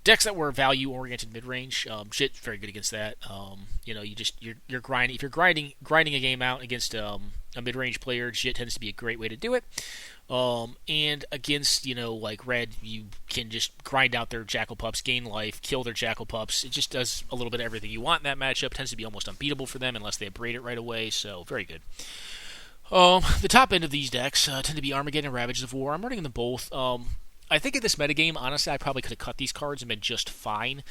decks that were value-oriented mid-range, Jit's very good against that. You're grinding. If you're grinding a game out against a mid-range player, Jit tends to be a great way to do it. And against, like red, you can just grind out their Jackal Pups, gain life, kill their Jackal Pups. It just does a little bit of everything you want in that matchup. Tends to be almost unbeatable for them unless they abrade it right away. So very good. The top end of these decks tend to be Armageddon and Ravages of War. I'm running them both. I think in this metagame, honestly, I probably could have cut these cards and been just fine.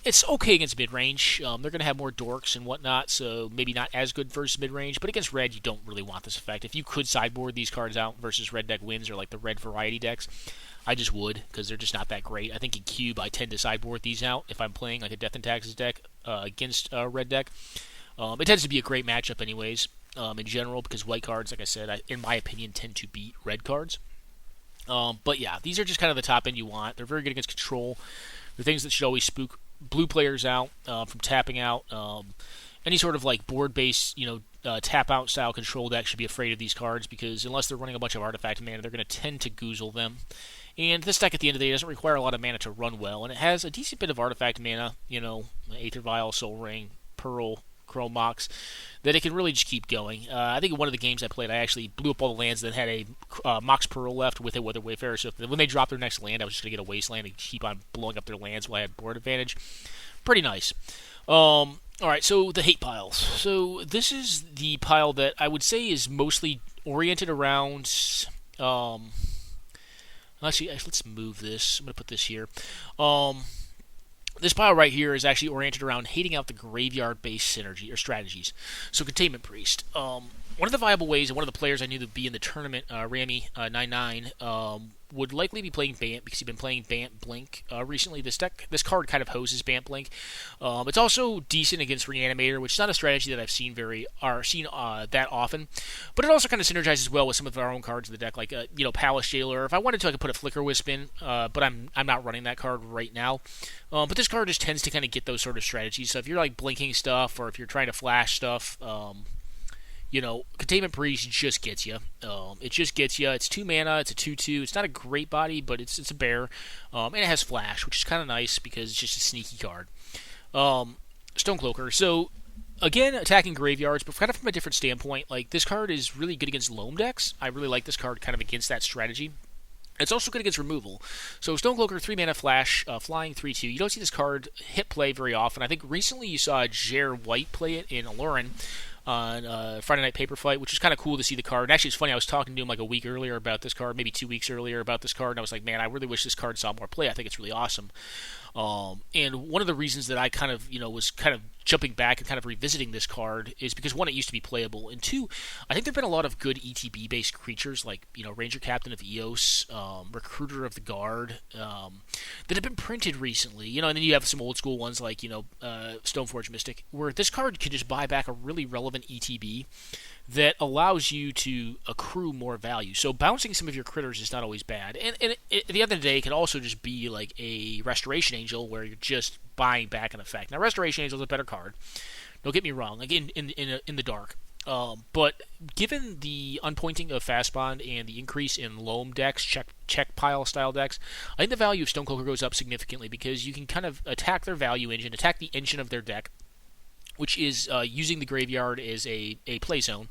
It's okay against mid-range. They're going to have more dorks and whatnot, so maybe not as good versus mid-range. But against red, you don't really want this effect. If you could sideboard these cards out versus red deck wins or like the red variety decks, I just would, because they're just not that great. I think in Cube, I tend to sideboard these out if I'm playing like a Death and Taxes deck against a red deck. It tends to be a great matchup anyways, in general, because white cards, like I said, in my opinion, tend to beat red cards. But yeah, these are just kind of the top end you want. They're very good against control. They're things that should always spook blue players out from tapping out. Any sort of like board-based, tap out style control deck should be afraid of these cards because unless they're running a bunch of artifact mana, they're going to tend to goozle them. And this deck at the end of the day doesn't require a lot of mana to run well, and it has a decent bit of artifact mana. Aether Vial, Soul Ring, Pearl, Chrome Mox, that it can really just keep going. I think in one of the games I played, I actually blew up all the lands that had a Mox Pearl left with a Weather Wayfarer, so when they dropped their next land, I was just going to get a Wasteland and keep on blowing up their lands while I had board advantage. Pretty nice. Alright, so the hate piles. So this is the pile that I would say is mostly oriented around... Actually, let's move this. I'm going to put this here. This pile right here is actually oriented around hating out the graveyard-based synergy or strategies. So Containment Priest. One of the viable ways, and one of the players I knew to be in the tournament, Rami99, would likely be playing Bant because he's been playing Bant Blink recently. This card kind of hoses Bant Blink. It's also decent against Reanimator, which is not a strategy that I've seen that often. But it also kind of synergizes well with some of our own cards in the deck, like Palace Jailer. If I wanted to, I could put a Flicker Wisp in, but I'm not running that card right now. But this card just tends to kind of get those sort of strategies. So if you're like blinking stuff, or if you're trying to flash stuff, Containment Priest just gets you. It just gets you. It's 2 mana. It's a 2/2. It's not a great body, but it's a bear. And it has Flash, which is kind of nice because it's just a sneaky card. Stonecloaker. So, again, attacking graveyards, but kind of from a different standpoint. Like, this card is really good against Loam decks. I really like this card kind of against that strategy. It's also good against removal. So Stonecloaker, 3 mana Flash, flying 3/2. You don't see this card hit play very often. I think recently you saw Jer White play it in Alurin on Friday Night Paper Fight, which is kind of cool to see the card. And actually, it's funny, I was talking to him like a week earlier about this card, maybe 2 weeks earlier about this card, and I was like, man, I really wish this card saw more play. I think it's really awesome. And one of the reasons that I kind of, was kind of jumping back and kind of revisiting this card is because, one, it used to be playable, and two, I think there have been a lot of good ETB-based creatures like, Ranger Captain of Eos, Recruiter of the Guard, that have been printed recently, and then you have some old school ones like, Stoneforge Mystic, where this card can just buy back a really relevant ETB that allows you to accrue more value. So bouncing some of your critters is not always bad. And at the end of the day, it can also just be like a Restoration Angel where you're just buying back an effect. Now, Restoration Angel is a better card. Don't get me wrong. Like in the dark. But given the unpointing of Fastbond and the increase in loam decks, check pile style decks, I think the value of Stonecloaker goes up significantly because you can kind of attack their value engine, attack the engine of their deck, which is using the graveyard as a play zone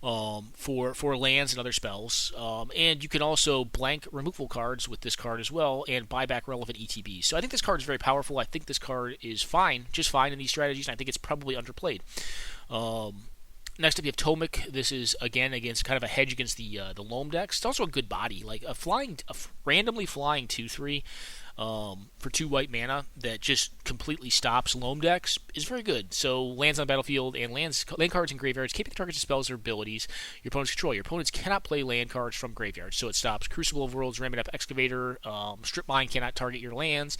for lands and other spells. And you can also blank removal cards with this card as well and buy back relevant ETBs. So I think this card is very powerful. I think this card is fine, just fine in these strategies, and I think it's probably underplayed. Next up, you have Tomik. This is again against kind of a hedge against the loam decks. It's also a good body, like a randomly flying 2/3 for 2 white mana that just completely stops loam decks is very good. So lands on the battlefield and land cards in graveyards, keeping targets to spells or abilities your opponents control. Your opponents cannot play land cards from graveyards, so it stops Crucible of Worlds, Remnant Excavator, Strip Mine cannot target your lands,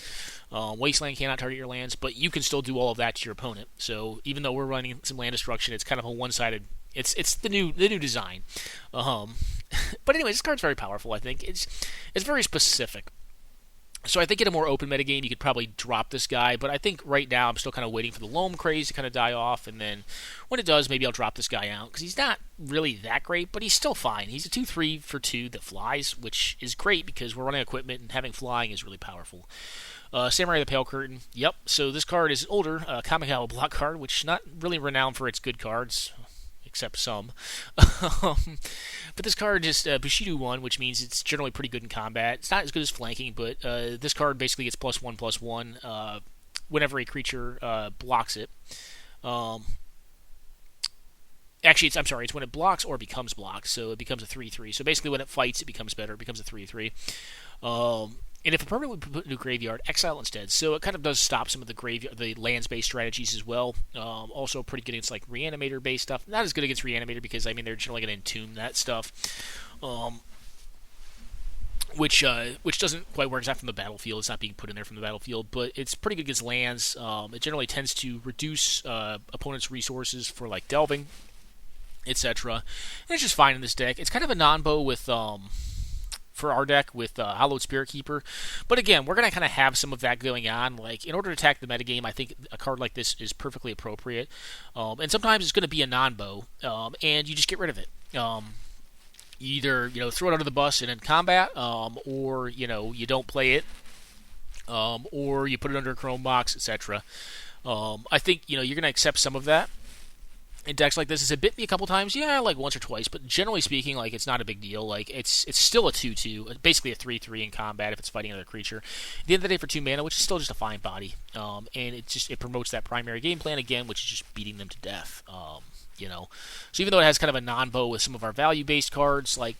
Wasteland cannot target your lands, but you can still do all of that to your opponent. So even though we're running some land destruction, it's kind of a one-sided. It's the new design. But anyway, this card's very powerful. I think it's very specific. So I think in a more open metagame, you could probably drop this guy, but I think right now I'm still kind of waiting for the loam craze to kind of die off, and then when it does, maybe I'll drop this guy out, because he's not really that great, but he's still fine. He's a 2/3 for 2 that flies, which is great because we're running equipment, and having flying is really powerful. Samurai of the Pale Curtain. Yep, so this card is an older Kamigawa block card, which is not really renowned for its good cards, except some. But this card is Bushido 1, which means it's generally pretty good in combat. It's not as good as flanking, but this card basically gets +1/+1 whenever a creature blocks it. Actually, it's when it blocks or becomes blocked, so it becomes a 3/3. So basically when it fights, it becomes better. It becomes a 3/3. And if a permanent would be put into a graveyard, exile instead. So it kind of does stop some of the lands-based strategies as well. Also pretty good against like Reanimator-based stuff. Not as good against Reanimator because they're generally going to entomb that stuff, which doesn't quite work exactly from the battlefield. It's not being put in there from the battlefield, but it's pretty good against lands. It generally tends to reduce opponents' resources for like delving, etc. And it's just fine in this deck. It's kind of a non-bow with for our deck with Hallowed Spirit Keeper. But again, we're going to kind of have some of that going on. Like, in order to attack the metagame, I think a card like this is perfectly appropriate. And sometimes it's going to be a non-bow, and you just get rid of it. You either throw it under the bus and in combat, or you don't play it, or you put it under a Chrome box, etc. I think you're going to accept some of that. In decks like this, it's bit me a couple times, like once or twice, but generally speaking, like it's not a big deal. Like it's still a 2/2, basically a 3/3 in combat if it's fighting another creature. At the end of the day, for 2 mana, which is still just a fine body, and it promotes that primary game plan again, which is just beating them to death. So even though it has kind of a non-bow with some of our value-based cards, like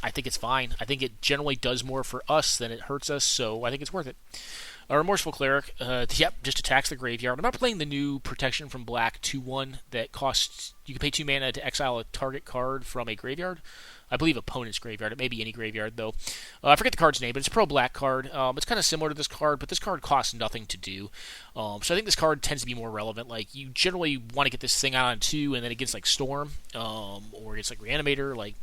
I think it's fine. I think it generally does more for us than it hurts us, so I think it's worth it. A Remorseful Cleric, just attacks the graveyard. I'm not playing the new Protection from Black 2/1 that costs, you can pay 2 mana to exile a target card from a graveyard. I believe opponent's graveyard. It may be any graveyard, though. I forget the card's name, but it's a pro-black card. It's kind of similar to this card, but this card costs nothing to do. So I think this card tends to be more relevant. Like, you generally want to get this thing out on 2, and then against, like, Storm, or against, like, Reanimator, like,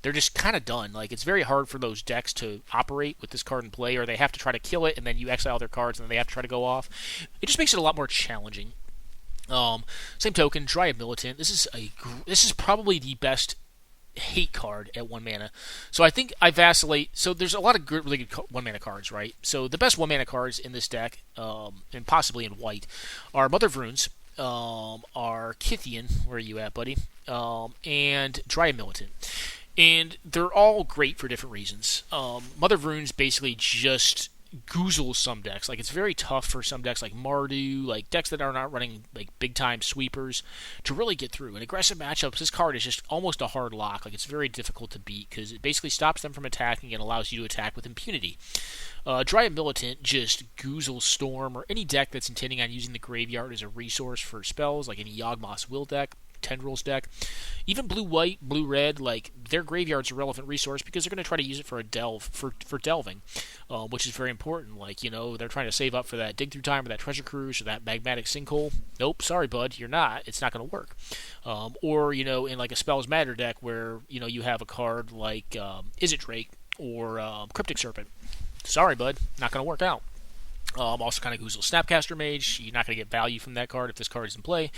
they're just kind of done. Like, it's very hard for those decks to operate with this card in play, or they have to try to kill it, and then you exile their cards, and then they have to try to go off. It just makes it a lot more challenging. Same token, Dryad Militant. This is probably the best hate card at 1 mana. So I think I vacillate. So there's a lot of really good 1 mana cards, right? So the best 1 mana cards in this deck, and possibly in white, are Mother of Runes, are Kithian, where are you at, buddy? And Dryad Militant. And they're all great for different reasons. Mother of Runes basically just goozles some decks. Like, it's very tough for some decks like Mardu, like decks that are not running like big time sweepers, to really get through. In aggressive matchups, this card is just almost a hard lock. Like, it's very difficult to beat because it basically stops them from attacking and allows you to attack with impunity. Dryad Militant just goozles Storm or any deck that's intending on using the graveyard as a resource for spells, like any Yawgmoth's Will deck, Tendrils deck, even blue-white, blue-red, like, their graveyard's a relevant resource because they're going to try to use it for delving, which is very important. Like, they're trying to save up for that dig through time or that treasure cruise or that magmatic sinkhole. Nope, sorry, bud, you're not. It's not going to work. Or, in like a Spells Matter deck where, you have a card like Izzet Drake or Cryptic Serpent. Sorry, bud, not going to work out. Also kind of goozles Snapcaster Mage. You're not going to get value from that card if this card is in play.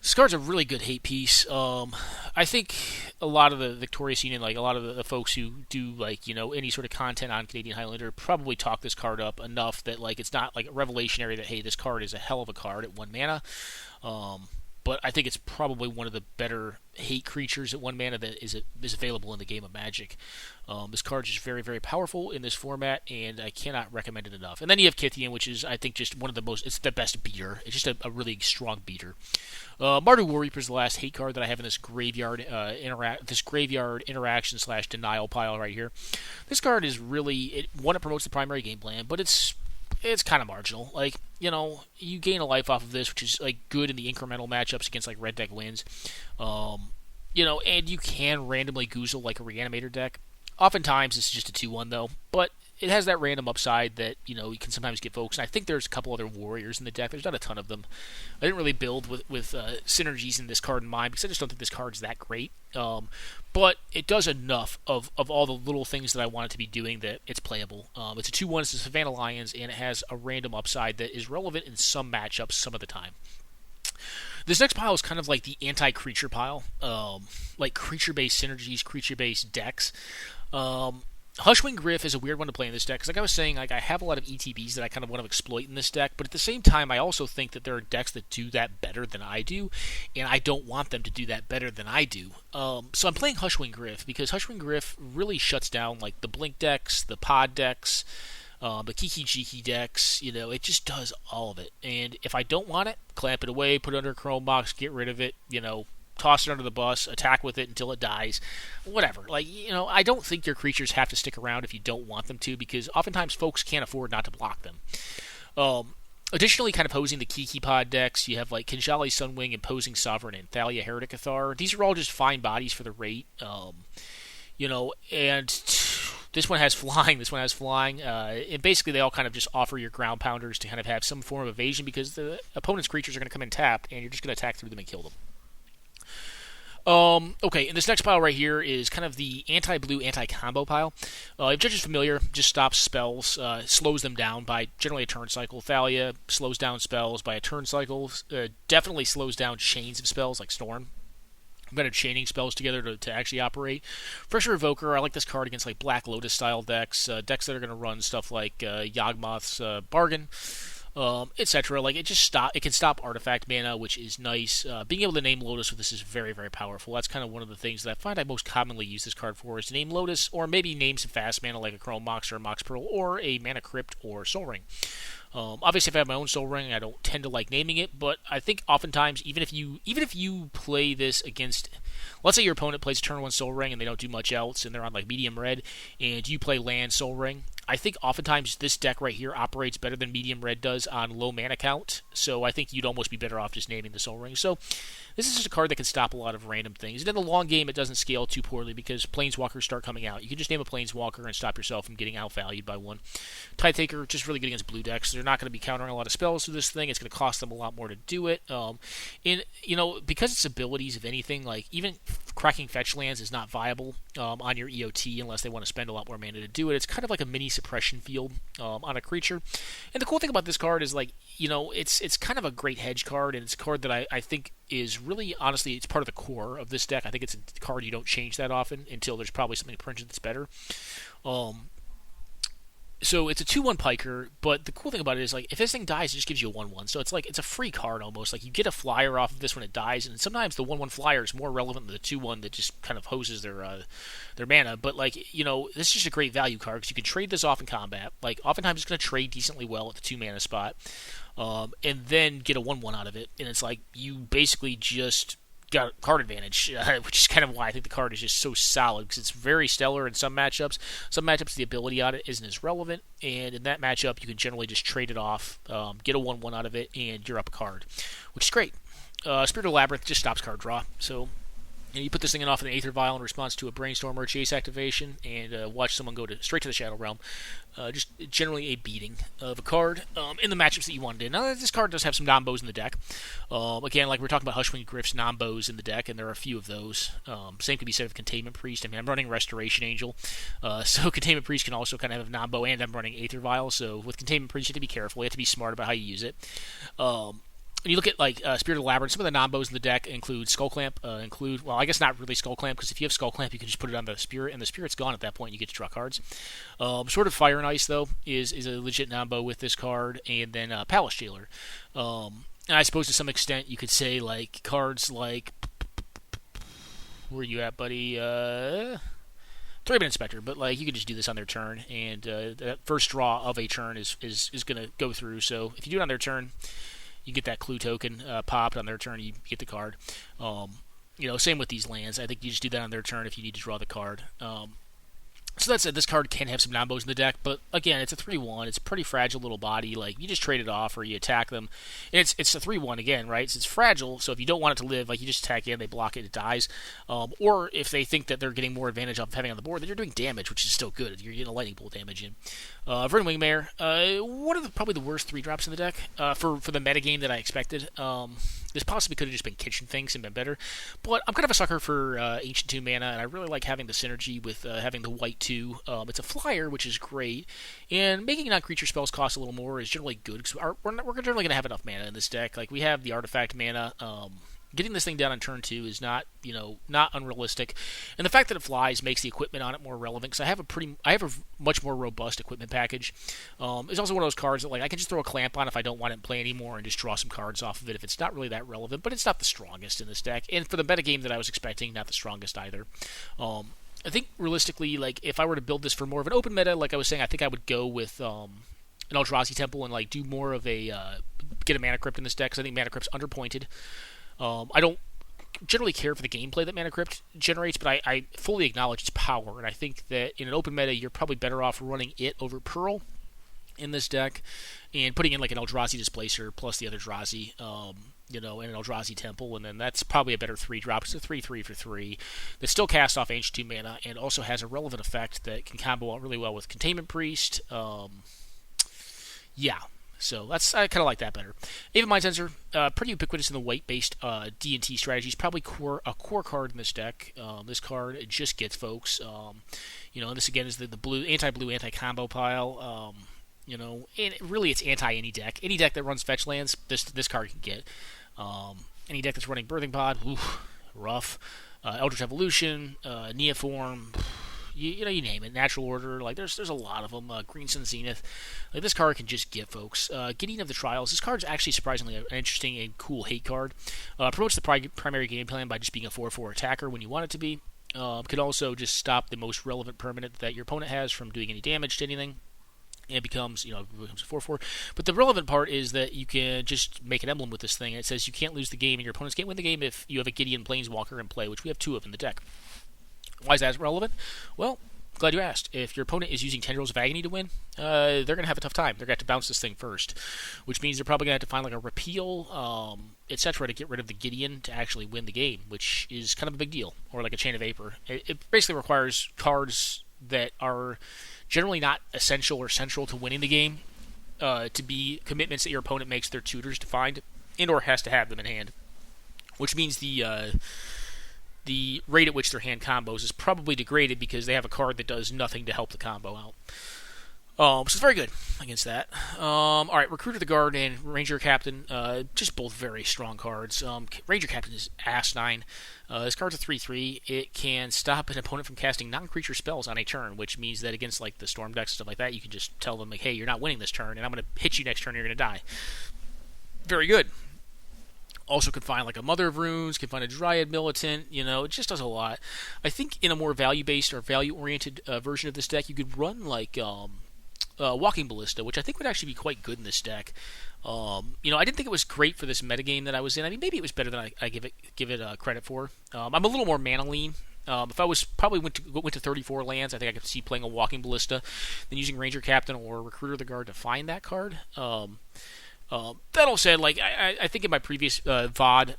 This card's a really good hate piece. I think a lot of the Victoria scene and like a lot of the folks who do like any sort of content on Canadian Highlander probably talk this card up enough that like it's not like revelationary that hey, this card is a hell of a card at 1 mana. But I think it's probably one of the better hate creatures at 1 mana that is available in the game of Magic. This card is very, very powerful in this format, and I cannot recommend it enough. And then you have Kithian, which is, I think, just one of the most, it's the best beater. It's just a really strong beater. Mardu War Reaper is the last hate card that I have in this graveyard interaction / denial pile right here. This card is really, it promotes the primary game plan, but it's kind of marginal. Like, you gain a life off of this, which is like good in the incremental matchups against like red deck wins. And you can randomly goozle like a reanimator deck. Oftentimes this is just a 2/1 though, but it has that random upside that you can sometimes get folks. And I think there's a couple other warriors in the deck. There's not a ton of them. I didn't really build with synergies in this card in mind because I just don't think this card's that great. But it does enough of all the little things that I want it to be doing that it's playable. It's a 2/1. It's a Savannah Lions, and it has a random upside that is relevant in some matchups some of the time. This next pile is kind of like the anti-creature pile, like creature-based synergies, creature-based decks. Schwing Rift is a weird one to play in this deck because, like I was saying, like I have a lot of ETBs that I kind of want to exploit in this deck, but at the same time, I also think that there are decks that do that better than I do, and I don't want them to do that better than I do. So I'm playing Schwing Rift because Schwing Rift really shuts down like the Blink decks, the Pod decks, the Kiki Jiki decks. It just does all of it. And if I don't want it, clamp it away, put it under a Chrome Box, get rid of it. Toss it under the bus, attack with it until it dies, whatever. Like, I don't think your creatures have to stick around if you don't want them to, because oftentimes folks can't afford not to block them. Additionally, kind of posing the Kiki Pod decks, you have like Kinjali Sunwing, Imposing Sovereign, and Thalia Heretic Athar. These are all just fine bodies for the rate. And this one has flying, and basically they all kind of just offer your ground pounders to kind of have some form of evasion because the opponent's creatures are going to come in tapped, and you're just going to attack through them and kill them. Okay, and this next pile right here is kind of the anti-blue, anti-combo pile. If Judge is familiar, just stops spells, slows them down by generally a turn cycle. Thalia slows down spells by a turn cycle, definitely slows down chains of spells like Storm. I'm kind of chaining spells together to actually operate. Fresher Evoker, I like this card against like Black Lotus style decks, decks that are going to run stuff like Yawgmoth's Bargain, etc. Like it can stop artifact mana, which is nice. Being able to name Lotus with this is very, very powerful. That's kind of one of the things that I find I most commonly use this card for, is to name Lotus, or maybe name some fast mana like a Chrome Mox or a Mox Pearl, or a Mana Crypt or Soul Ring. Obviously, if I have my own Soul Ring, I don't tend to like naming it, but I think oftentimes, even if you play this against, let's say your opponent plays turn 1 Soul Ring and they don't do much else, and they're on like medium red, and you play land Soul Ring, I think oftentimes this deck right here operates better than medium red does on low mana count, so I think you'd almost be better off just naming the Soul Ring. So this is just a card that can stop a lot of random things. And in the long game, it doesn't scale too poorly because Planeswalkers start coming out. You can just name a Planeswalker and stop yourself from getting outvalued by one. Tidetaker, just really good against blue decks. They're not going to be countering a lot of spells through this thing. It's going to cost them a lot more to do it. Because its abilities, if anything, like even cracking fetch lands is not viable on your EOT unless they want to spend a lot more mana to do it. It's kind of like a mini suppression field on a creature. And the cool thing about this card is like, it's kind of a great hedge card, and it's a card that I think is really, honestly, it's part of the core of this deck. I think it's a card you don't change that often until there's probably something printed that's better. So it's a 2/1 piker, but the cool thing about it is, like, if this thing dies, it just gives you a 1/1. So it's like, it's a free card almost. Like, you get a flyer off of this when it dies, and sometimes the 1/1 flyer is more relevant than the 2/1 that just kind of hoses their mana. But, like, this is just a great value card because you can trade this off in combat. Like, oftentimes it's going to trade decently well at the 2 mana spot, and then get a 1/1 out of it. And it's like, you basically just got card advantage, which is kind of why I think the card is just so solid, because it's very stellar in some matchups. Some matchups, the ability on it isn't as relevant, and in that matchup, you can generally just trade it off, get a 1/1 out of it, and you're up a card, which is great. Spirit of Labyrinth just stops card draw, so you put this thing off in an Aether Vial in response to a Brainstorm or a Chase activation, and watch someone go straight to the Shadow Realm. Just generally a beating of a card in the matchups that you wanted in. Now, this card does have some Nombos in the deck. Again, like we're talking about Schwing Rift's Nombos in the deck, and there are a few of those. Same can be said of Containment Priest. I mean, I'm running Restoration Angel, so Containment Priest can also kind of have Nombo, and I'm running Aether Vial, so with Containment Priest, you have to be careful. You have to be smart about how you use it. when you look at like Spirit of the Labyrinth, some of the non-bows in the deck include Skull Clamp, well, I guess not really Skull Clamp, because if you have Skull Clamp, you can just put it on the Spirit, and the Spirit's gone at that point, and you get to draw cards. Sword of Fire and Ice, though, is a legit non-bow with this card, and then Palace Jailer. And I suppose to some extent you could say like cards like, where are you at, buddy? Thraben Inspector, but like you can just do this on their turn, and that first draw of a turn is going to go through. So if you do it on their turn, you get that clue token popped on their turn, you get the card. Same with these lands. I think you just do that on their turn if you need to draw the card. So that said, this card can have some non-bows in the deck, but again, it's a 3-1. It's a pretty fragile little body. Like, you just trade it off or you attack them. And it's a 3-1 again, right? So it's fragile, so if you don't want it to live, like, you just attack it, they block it, it dies. Or if they think that they're getting more advantage of having it on the board, then you're doing damage, which is still good. You're getting a lightning bolt damage in. Verdant Wingmare, one of probably the worst 3-drops in the deck for the metagame that I expected. This possibly could have just been Kitchen Finks and been better. But I'm kind of a sucker for Ancient Tomb mana, and I really like having the synergy with having the white 2. It's a flyer, which is great. And making non-creature spells cost a little more is generally good, because we're generally going to have enough mana in this deck. Like, we have the artifact mana. Getting this thing down on turn 2 is not unrealistic, and the fact that it flies makes the equipment on it more relevant. Because I have a much more robust equipment package. It's also one of those cards that like I can just throw a clamp on if I don't want it in play anymore, and just draw some cards off of it if it's not really that relevant. But it's not the strongest in this deck, and for the metagame that I was expecting, not the strongest either. I think realistically, like if I were to build this for more of an open meta, like I was saying, I think I would go with an Eldrazi Temple and like do more of a get a Mana Crypt in this deck, because I think Mana Crypt's underpointed. I don't generally care for the gameplay that Mana Crypt generates, but I fully acknowledge its power, and I think that in an open meta, you're probably better off running it over Pearl in this deck, and putting in like an Eldrazi Displacer plus the other Drazi, and an Eldrazi Temple, and then that's probably a better 3-drop. It's a 3/3 for 3 that still casts off Ancient Tomb mana, and also has a relevant effect that can combo out really well with Containment Priest. So that's I kind of like that better. Aven Mind Sensor, pretty ubiquitous in the white-based D&T strategies. Probably a core card in this deck. This card, it just gets folks. And this again is the blue anti-blue anti-combo pile. And really it's anti any deck. Any deck that runs fetch lands, this card can get. Any deck that's running Birthing Pod, rough. Eldritch Evolution, Neoform. You name it, Natural Order, like there's a lot of them. Green Sun Zenith, like this card can just get folks. Gideon of the Trials, this card's actually surprisingly an interesting and cool hate card. Promotes the primary game plan by just being a 4/4 attacker when you want it to be. Could also just stop the most relevant permanent that your opponent has from doing any damage to anything. It becomes, a 4/4. But the relevant part is that you can just make an emblem with this thing. It says you can't lose the game and your opponents can't win the game if you have a Gideon Planeswalker in play, which we have 2 of in the deck. Why is that relevant? Well, glad you asked. If your opponent is using Tendrils of Agony to win, they're going to have a tough time. They're going to have to bounce this thing first, which means they're probably going to have to find like a repeal, etc. to get rid of the Gideon to actually win the game, which is kind of a big deal. Or like a Chain of Vapor. It basically requires cards that are generally not essential or central to winning the game to be commitments that your opponent makes their tutors to find, and/or has to have them in hand, which means the rate at which their hand combos is probably degraded because they have a card that does nothing to help the combo out. So it's very good against that. Alright, Recruiter of the Guard and Ranger Captain, just both very strong cards. Ranger Captain is asinine. This card's a 3/3. It can stop an opponent from casting non-creature spells on a turn, which means that against like the Storm decks and stuff like that, you can just tell them, like, hey, you're not winning this turn, and I'm going to hit you next turn, and you're going to die. Very good. Also can find like a Mother of Runes, can find a Dryad Militant, it just does a lot. I think in a more value-based or value-oriented version of this deck, you could run like Walking Ballista, which I think would actually be quite good in this deck. I didn't think it was great for this metagame that I was in. I mean, maybe it was better than I give it credit for. I'm a little more mana lean. If I was probably went to 34 lands, I think I could see playing a Walking Ballista than using Ranger Captain or Recruiter of the Guard to find that card. That all said, like I think in my previous VOD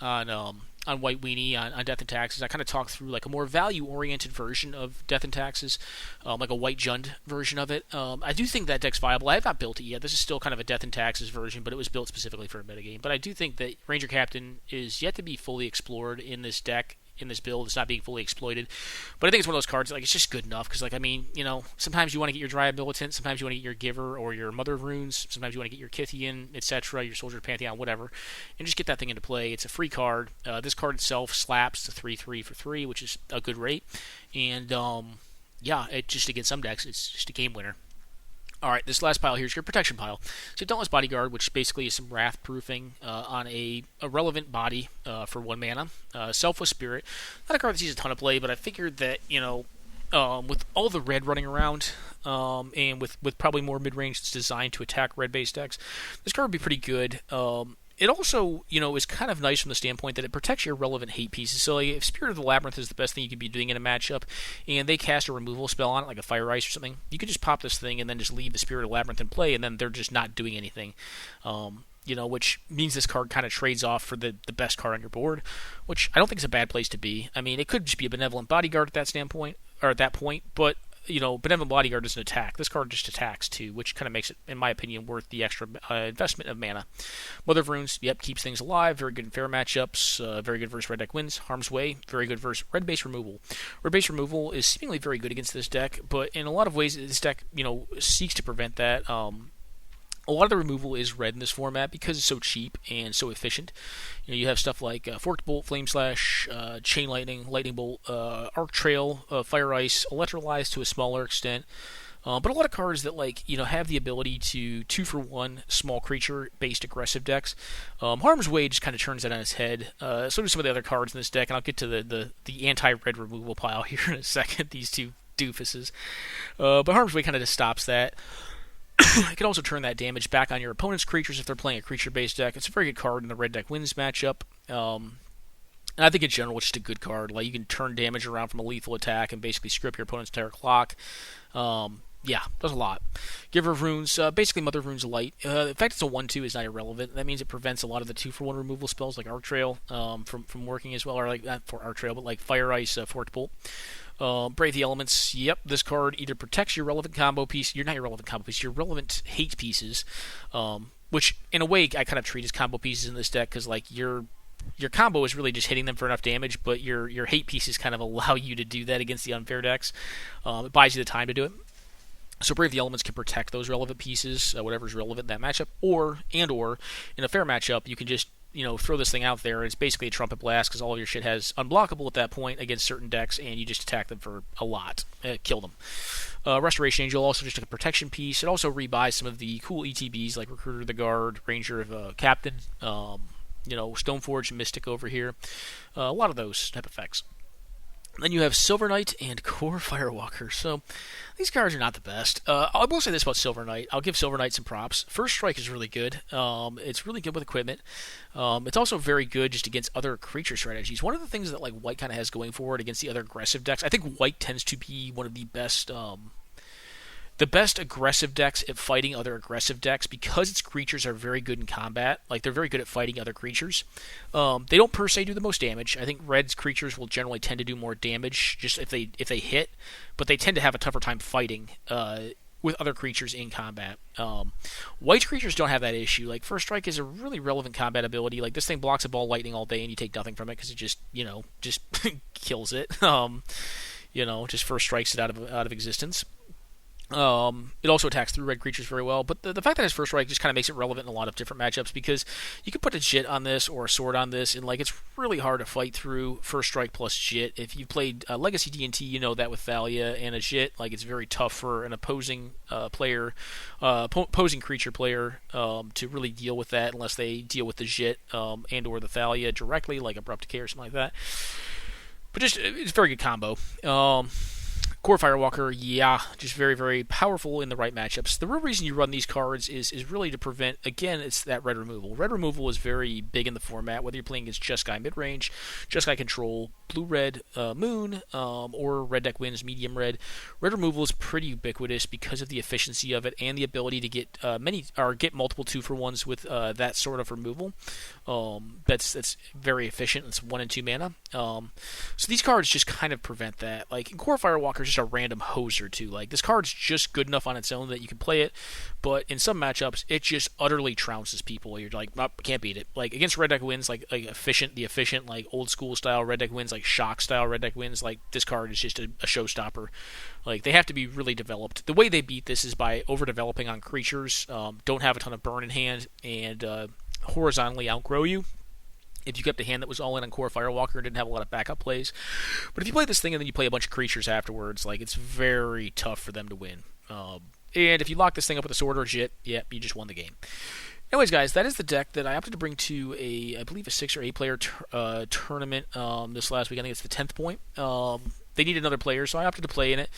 on White Weenie on Death and Taxes, I kind of talked through like a more value-oriented version of Death and Taxes, like a White Jund version of it. I do think that deck's viable. I have not built it yet. This is still kind of a Death and Taxes version, but it was built specifically for a metagame. But I do think that Ranger Captain is yet to be fully explored in this deck in this build. It's not being fully exploited. But I think it's one of those cards, like, it's just good enough. Because, like, I mean, sometimes you want to get your Dryad Militant, sometimes you want to get your Giver or your Mother of Runes, sometimes you want to get your Kythian, etc., your Soldier of Pantheon, whatever, and just get that thing into play. It's a free card. This card itself slaps to 3/3 for 3, which is a good rate. And, it just, against some decks, it's just a game winner. Alright, this last pile here is your protection pile. So Dauntless Bodyguard, which basically is some wrath proofing on a relevant body for 1 mana. Selfless Spirit, not a card that sees a ton of play, but I figured that, with all the red running around, and with probably more mid-range that's designed to attack red-based decks, this card would be pretty good. It also, is kind of nice from the standpoint that it protects your relevant hate pieces. So, like, if Spirit of the Labyrinth is the best thing you could be doing in a matchup, and they cast a removal spell on it, like a Fire Ice or something, you could just pop this thing and then just leave the Spirit of the Labyrinth in play, and then they're just not doing anything. Which means this card kind of trades off for the best card on your board, which I don't think is a bad place to be. I mean, it could just be a Benevolent Bodyguard at that standpoint, or at that point, but Benevolent Bodyguard doesn't attack. This card just attacks too, which kind of makes it, in my opinion, worth the extra investment of mana. Mother of Runes, keeps things alive. Very good in fair matchups. Very good versus red deck wins. Harm's Way, very good versus red base removal. Red base removal is seemingly very good against this deck, but in a lot of ways, this deck, seeks to prevent that. A lot of the removal is red in this format because it's so cheap and so efficient. You have stuff like Forked Bolt, Flame Slash, Chain Lightning, Lightning Bolt, Arc Trail, Fire Ice, Electrolyze to a smaller extent. But a lot of cards that have the ability to 2-for-1 small creature-based aggressive decks. Harm's Way just kind of turns that on its head. So do some of the other cards in this deck, and I'll get to the anti-red removal pile here in a second, these two doofuses. But Harm's Way kind of just stops that. It can also turn that damage back on your opponent's creatures if they're playing a creature-based deck. It's a very good card in the red deck wins matchup. And I think in general it's just a good card. Like, you can turn damage around from a lethal attack and basically screw up your opponent's entire clock. Does a lot. Giver of Runes, basically Mother of Runes Light. The fact it's a 1/2 is not irrelevant. That means it prevents a lot of the 2-for-1 removal spells like Arc Trail from working as well, or like not for Arc Trail, but like Fire Ice, Forked Bolt. Brave the Elements. This card either protects your relevant combo piece. You're not your relevant combo piece. Your relevant hate pieces, which in a way I kind of treat as combo pieces in this deck because your combo is really just hitting them for enough damage, but your hate pieces kind of allow you to do that against the unfair decks. It buys you the time to do it. So Brave the Elements can protect those relevant pieces, whatever's relevant in that matchup, or in a fair matchup, you can just throw this thing out there, and it's basically a Trumpet Blast because all of your shit has unblockable at that point against certain decks, and you just attack them for a lot, kill them. Restoration Angel, also just a protection piece. It also rebuys some of the cool ETBs like Recruiter of the Guard, Ranger of Captain, Stoneforge and Mystic over here. A lot of those type of effects. Then you have Silver Knight and Core Firewalker. So these cards are not the best. I will say this about Silver Knight. I'll give Silver Knight some props. First Strike is really good. It's really good with equipment. It's also very good just against other creature strategies. One of the things that White kind of has going for it against the other aggressive decks, I think White tends to be one of the best aggressive decks at fighting other aggressive decks because its creatures are very good in combat. They're very good at fighting other creatures. They don't per se do the most damage. I think Red's creatures will generally tend to do more damage just if they hit, but they tend to have a tougher time fighting with other creatures in combat. White's creatures don't have that issue. First Strike is a really relevant combat ability. This thing blocks a ball lightning all day and you take nothing from it because it just kills it. Just First Strikes it out of existence. It also attacks through red creatures very well, but the fact that it has First Strike just kind of makes it relevant in a lot of different matchups because you could put a Jit on this or a Sword on this, and it's really hard to fight through First Strike plus Jit. If you played Legacy D&T, you know that with Thalia and a Jit, it's very tough for an opposing opposing creature player to really deal with that unless they deal with the Jit and or the Thalia directly, like Abrupt Decay or something like that. But it's a very good combo. Core Firewalker, just very, very powerful in the right matchups. The real reason you run these cards is really to prevent, again, it's that red removal. Red removal is very big in the format, whether you're playing against Jeskai midrange, Jeskai control, blue-red moon, or red deck wins medium red. Red removal is pretty ubiquitous because of the efficiency of it and the ability to get get multiple 2-for-1s with that sort of removal. That's very efficient. It's 1 and 2 mana. So these cards just kind of prevent that. In Core Firewalker is just a random hoser too. Like this card's just good enough on its own that you can play it, but in some matchups it just utterly trounces people. You're like, oh, can't beat it. Like against red deck wins, like efficient like old school style red deck wins, like shock style red deck wins. Like this card is just a showstopper. Like they have to be really developed. The way they beat this is by overdeveloping on creatures, don't have a ton of burn in hand, and horizontally outgrow you. If you kept a hand that was all in on Core Firewalker and didn't have a lot of backup plays. But if you play this thing and then you play a bunch of creatures afterwards, like it's very tough for them to win. And if you lock this thing up with a Sword or Jit, yeah, you just won the game. Anyways, guys, that is the deck that I opted to bring to I believe a 6 or 8 player tournament this last week. I think it's the 10th point. They need another player, so I opted to play in it.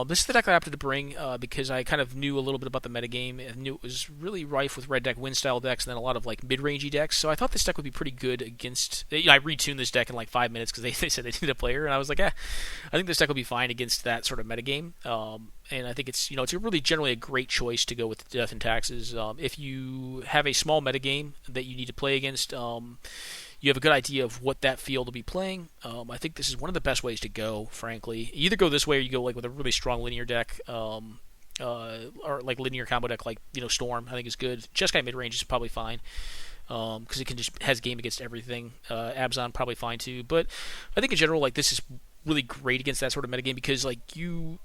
This is the deck I opted to bring because I kind of knew a little bit about the metagame and knew it was really rife with red deck win style decks and then a lot of like mid-rangey decks. So I thought this deck would be pretty good against. I retuned this deck in like 5 minutes because they said they needed a player, and I was like, I think this deck will be fine against that sort of metagame. And I think it's it's really generally a great choice to go with Death and Taxes. If you have a small metagame that you need to play against. You have a good idea of what that field will be playing. I think this is one of the best ways to go, frankly. You either go this way or you go like with a really strong linear deck, or like linear combo deck like Storm. I think is good. Jeskai midrange is probably fine because it has game against everything. Abzan probably fine too. But I think in general like this is really great against that sort of metagame because like you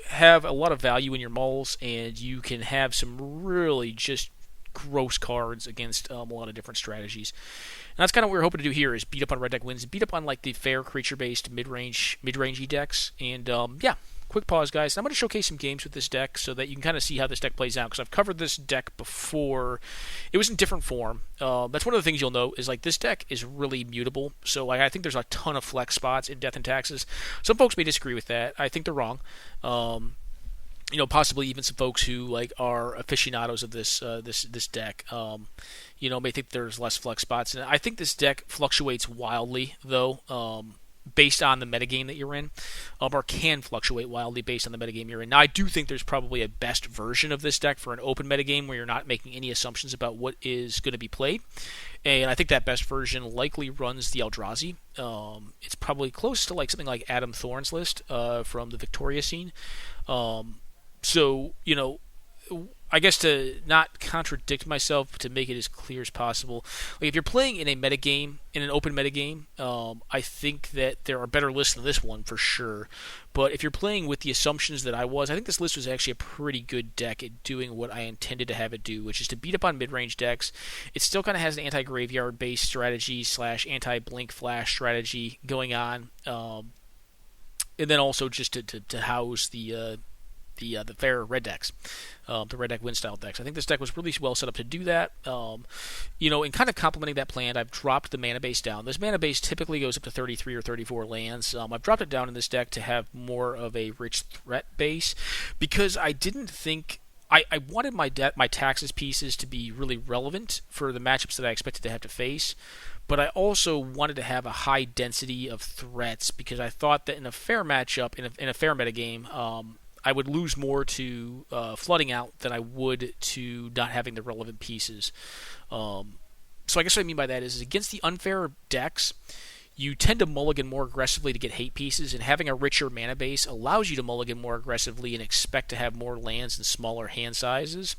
have a lot of value in your mulls and you can have some really just gross cards against a lot of different strategies. And that's kind of what we're hoping to do here is beat up on red deck wins, beat up on like the fair creature-based mid-rangey decks. And quick pause, guys. I'm going to showcase some games with this deck so that you can kind of see how this deck plays out because I've covered this deck before. It was in different form. That's one of the things you'll note is like this deck is really mutable. So like I think there's a ton of flex spots in Death and Taxes. Some folks may disagree with that. I think they're wrong. Possibly even some folks who like are aficionados of this deck, may think there's less flex spots. And I think this deck fluctuates wildly, though, based on the metagame that you're in, or can fluctuate wildly based on the metagame you're in. Now, I do think there's probably a best version of this deck for an open metagame where you're not making any assumptions about what is going to be played. And I think that best version likely runs the Eldrazi. It's probably close to like something like Adam Thorne's list from the Victoria scene. So, I guess to not contradict myself, to make it as clear as possible, like if you're playing in a metagame, in an open metagame, I think that there are better lists than this one for sure. But if you're playing with the assumptions that I think this list was actually a pretty good deck at doing what I intended to have it do, which is to beat up on mid-range decks. It still kind of has an anti-graveyard based strategy / anti-blink flash strategy going on, and then also just to house the fair red decks, the red deck win style decks. I think this deck was really well set up to do that. In kind of complementing that plan, I've dropped the mana base down. This mana base typically goes up to 33 or 34 lands. I've dropped it down in this deck to have more of a rich threat base because I didn't think I wanted my taxes pieces to be really relevant for the matchups that I expected to have to face. But I also wanted to have a high density of threats because I thought that in a fair matchup, in a fair metagame, I would lose more to flooding out than I would to not having the relevant pieces. So I guess what I mean by that is against the unfair decks, you tend to mulligan more aggressively to get hate pieces, and having a richer mana base allows you to mulligan more aggressively and expect to have more lands and smaller hand sizes,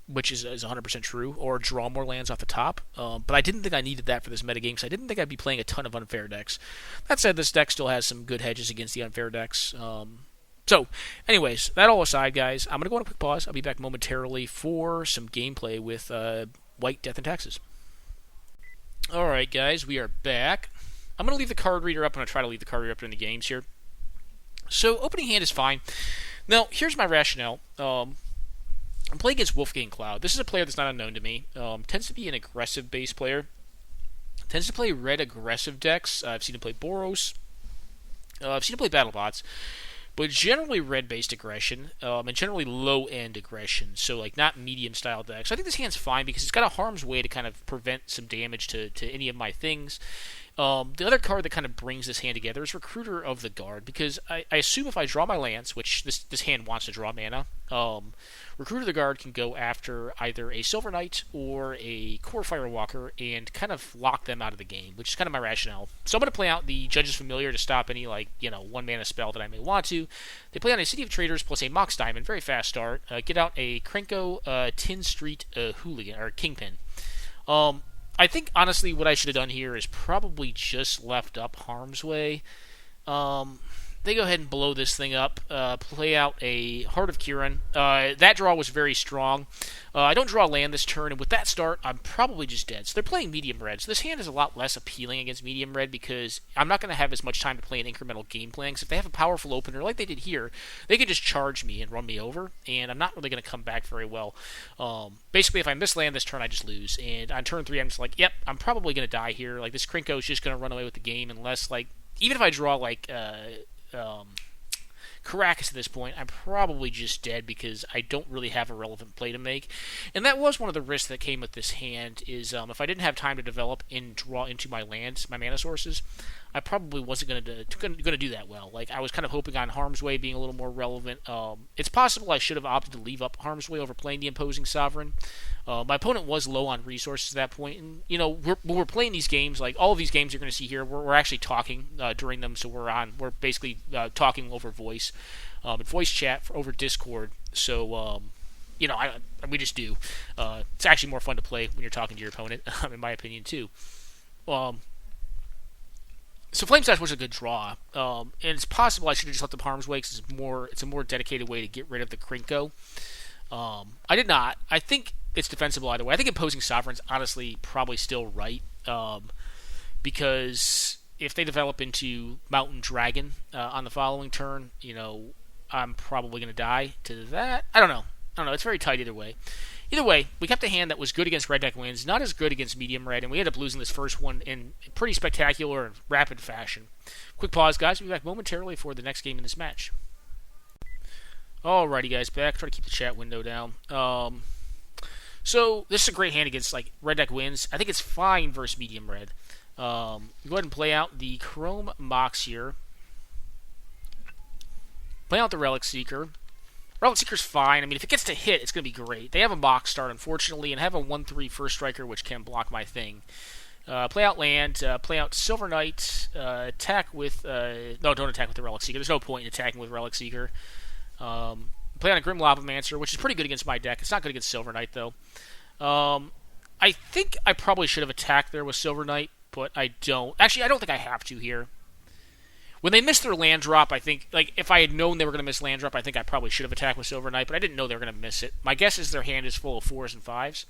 which is 100% true, or draw more lands off the top. But I didn't think I needed that for this metagame, because I didn't think I'd be playing a ton of unfair decks. That said, this deck still has some good hedges against the unfair decks. So, anyways, that all aside, guys, I'm going to go on a quick pause. I'll be back momentarily for some gameplay with White Death and Taxes. Alright, guys, we are back. I'm going to leave the card reader up. I'm going to try to leave the card reader up in the games here. So, opening hand is fine. Now, here's my rationale. I'm playing against Wolfgang Cloud. This is a player that's not unknown to me. Tends to be an aggressive base player. Tends to play red aggressive decks. I've seen him play Boros. I've seen him play BattleBots. But generally red-based aggression, and generally low-end aggression. So, like, not medium-style decks. I think this hand's fine because it's got a harm's way to kind of prevent some damage to any of my things. The other card that kind of brings this hand together is Recruiter of the Guard, because I assume if I draw my lands, which this hand wants to draw mana, Recruiter of the Guard can go after either a Silver Knight or a Core Firewalker and kind of lock them out of the game, which is kind of my rationale. So I'm going to play out the Judge's Familiar to stop any, one mana spell that I may want to. They play on a City of Traders plus a Mox Diamond, very fast start. Get out a Krenko Tin Street Hooligan, or Kingpin. I think, honestly, what I should have done here is probably just left up Harm's Way. They go ahead and blow this thing up, play out a Heart of Kiran. That draw was very strong. I don't draw land this turn, and with that start, I'm probably just dead. So they're playing medium red. So this hand is a lot less appealing against medium red because I'm not going to have as much time to play an incremental game plan. Because if they have a powerful opener like they did here, they could just charge me and run me over, and I'm not really going to come back very well. Basically, if I miss land this turn, I just lose. And on turn 3, I'm just like, yep, I'm probably going to die here. Like, this Krenko is just going to run away with the game unless, even if I draw, Caracas at this point, I'm probably just dead because I don't really have a relevant play to make. And that was one of the risks that came with this hand, is if I didn't have time to develop and draw into my lands, my mana sources, I probably wasn't going to do that well. I was kind of hoping on Harm's Way being a little more relevant. It's possible I should have opted to leave up Harm's Way over playing the Imposing Sovereign. My opponent was low on resources at that point, and when we're playing these games, all of these games you're going to see here, we're actually talking during them, so we're basically talking over voice, and voice chat over Discord. So we just do. It's actually more fun to play when you're talking to your opponent, in my opinion too. So Flame Slash was a good draw, and it's possible I should have just left the Harm's Way because it's a more dedicated way to get rid of the Krenko. I did not. I think it's defensible either way. I think Imposing Sovereign's honestly probably still right, because if they develop into Mountain Dragon on the following turn, I'm probably going to die to that. I don't know. It's very tight either way. Either way, we kept a hand that was good against red deck wins, not as good against medium red, and we ended up losing this first one in pretty spectacular and rapid fashion. Quick pause, guys. We'll be back momentarily for the next game in this match. Alrighty, guys, back. Try to keep the chat window down. So this is a great hand against red deck wins. I think it's fine versus medium red. Go ahead and play out the Chrome Mox here. Play out the Relic Seeker. Relic Seeker's fine. I mean, if it gets to hit, it's going to be great. They have a Mox start, unfortunately, and have a 1/3 First Striker, which can block my thing. Play out land, play out Silver Knight, attack with... no, don't attack with the Relic Seeker. There's no point in attacking with Relic Seeker. Play on a Grim Lavamancer, which is pretty good against my deck. It's not good against Silver Knight, though. I think I probably should have attacked there with Silver Knight, but I don't. Actually, I don't think I have to here. When they missed their land drop, I think, if I had known they were going to miss land drop, I think I probably should have attacked with Silver Knight, but I didn't know they were going to miss it. My guess is their hand is full of 4s and 5s.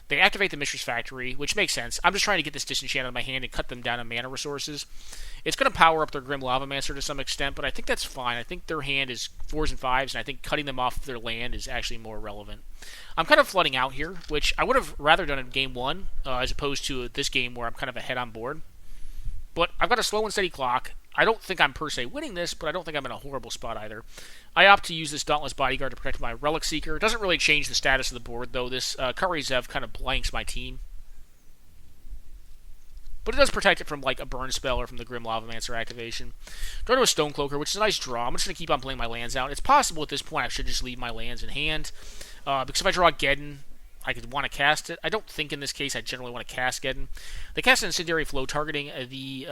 They activate the Mishra's Factory, which makes sense. I'm just trying to get this disenchant out of my hand and cut them down on mana resources. It's going to power up their Grim Lavamancer to some extent, but I think that's fine. I think their hand is 4s and 5s, and I think cutting them off their land is actually more relevant. I'm kind of flooding out here, which I would have rather done in Game 1, as opposed to this game where I'm kind of ahead on board. But I've got a slow and steady clock. I don't think I'm per se winning this, but I don't think I'm in a horrible spot either. I opt to use this Dauntless Bodyguard to protect my Relic Seeker. It doesn't really change the status of the board, though. This Kari Zev kind of blanks my team. But it does protect it from a burn spell or from the Grim Lavamancer activation. Draw to a Stonecloaker, which is a nice draw. I'm just going to keep on playing my lands out. It's possible at this point I should just leave my lands in hand. Because if I draw Geddon, I could want to cast it. I don't think in this case I generally want to cast Geddon. They cast an Incendiary Flow targeting the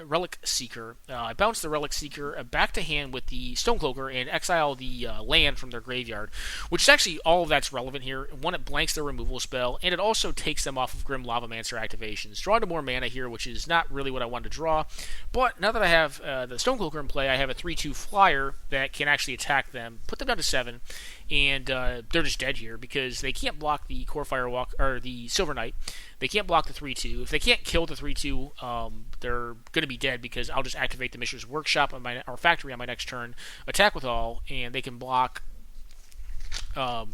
Relic Seeker. I bounce the Relic Seeker back to hand with the Stonecloaker and exile the land from their graveyard, which is actually all of that's relevant here. One, it blanks their removal spell, and it also takes them off of Grim Lavamancer activations. Draw to more mana here, which is not really what I wanted to draw, but now that I have the Stonecloaker in play, I have a 3/2 flyer that can actually attack them, put them down to 7, and they're just dead here because they can't block the Core Firewalk or the Silver Knight. They can't block the 3/2. If they can't kill the 3/2, they're going to be dead because I'll just activate the Mishra's Workshop on or Factory on my next turn, attack with all, and they can block the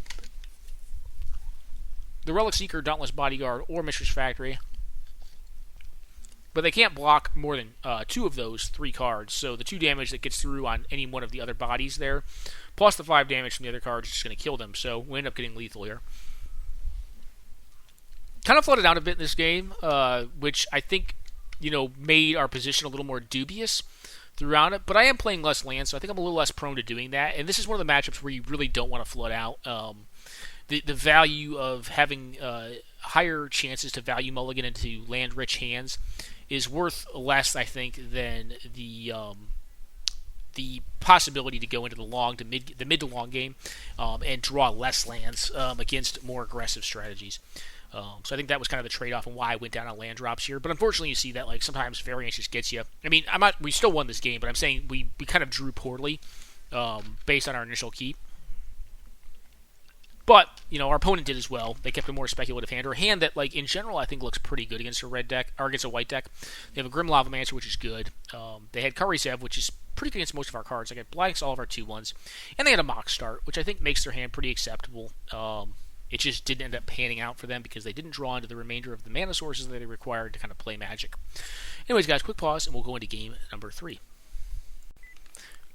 Relic Seeker, Dauntless Bodyguard, or Mishra's Factory. But they can't block more than 2 of those 3 cards. So the 2 damage that gets through on any one of the other bodies there, plus the 5 damage from the other cards, is just going to kill them. So we end up getting lethal here. Kind of flooded out a bit in this game, which I think made our position a little more dubious throughout it. But I am playing less lands, so I think I'm a little less prone to doing that. And this is one of the matchups where you really don't want to flood out. The value of having higher chances to value mulligan into land-rich hands is worth less, I think, than the possibility to go into the mid to long game and draw less lands against more aggressive strategies. So I think that was kind of the trade-off and why I went down on land drops here. But unfortunately, you see that sometimes variance just gets you. I mean, we still won this game, but I'm saying we kind of drew poorly based on our initial keep. But, our opponent did as well. They kept a more speculative hand, or a hand that, in general, I think looks pretty good against a red deck, or against a white deck. They have a Grim Lavamancer, which is good. They had Karisev, which is pretty good against most of our cards. They got blanks all of our 2/1s. And they had a Mock Start, which I think makes their hand pretty acceptable. It just didn't end up panning out for them because they didn't draw into the remainder of the mana sources that they required to kind of play Magic. Anyways, guys, quick pause, and we'll go into game number 3.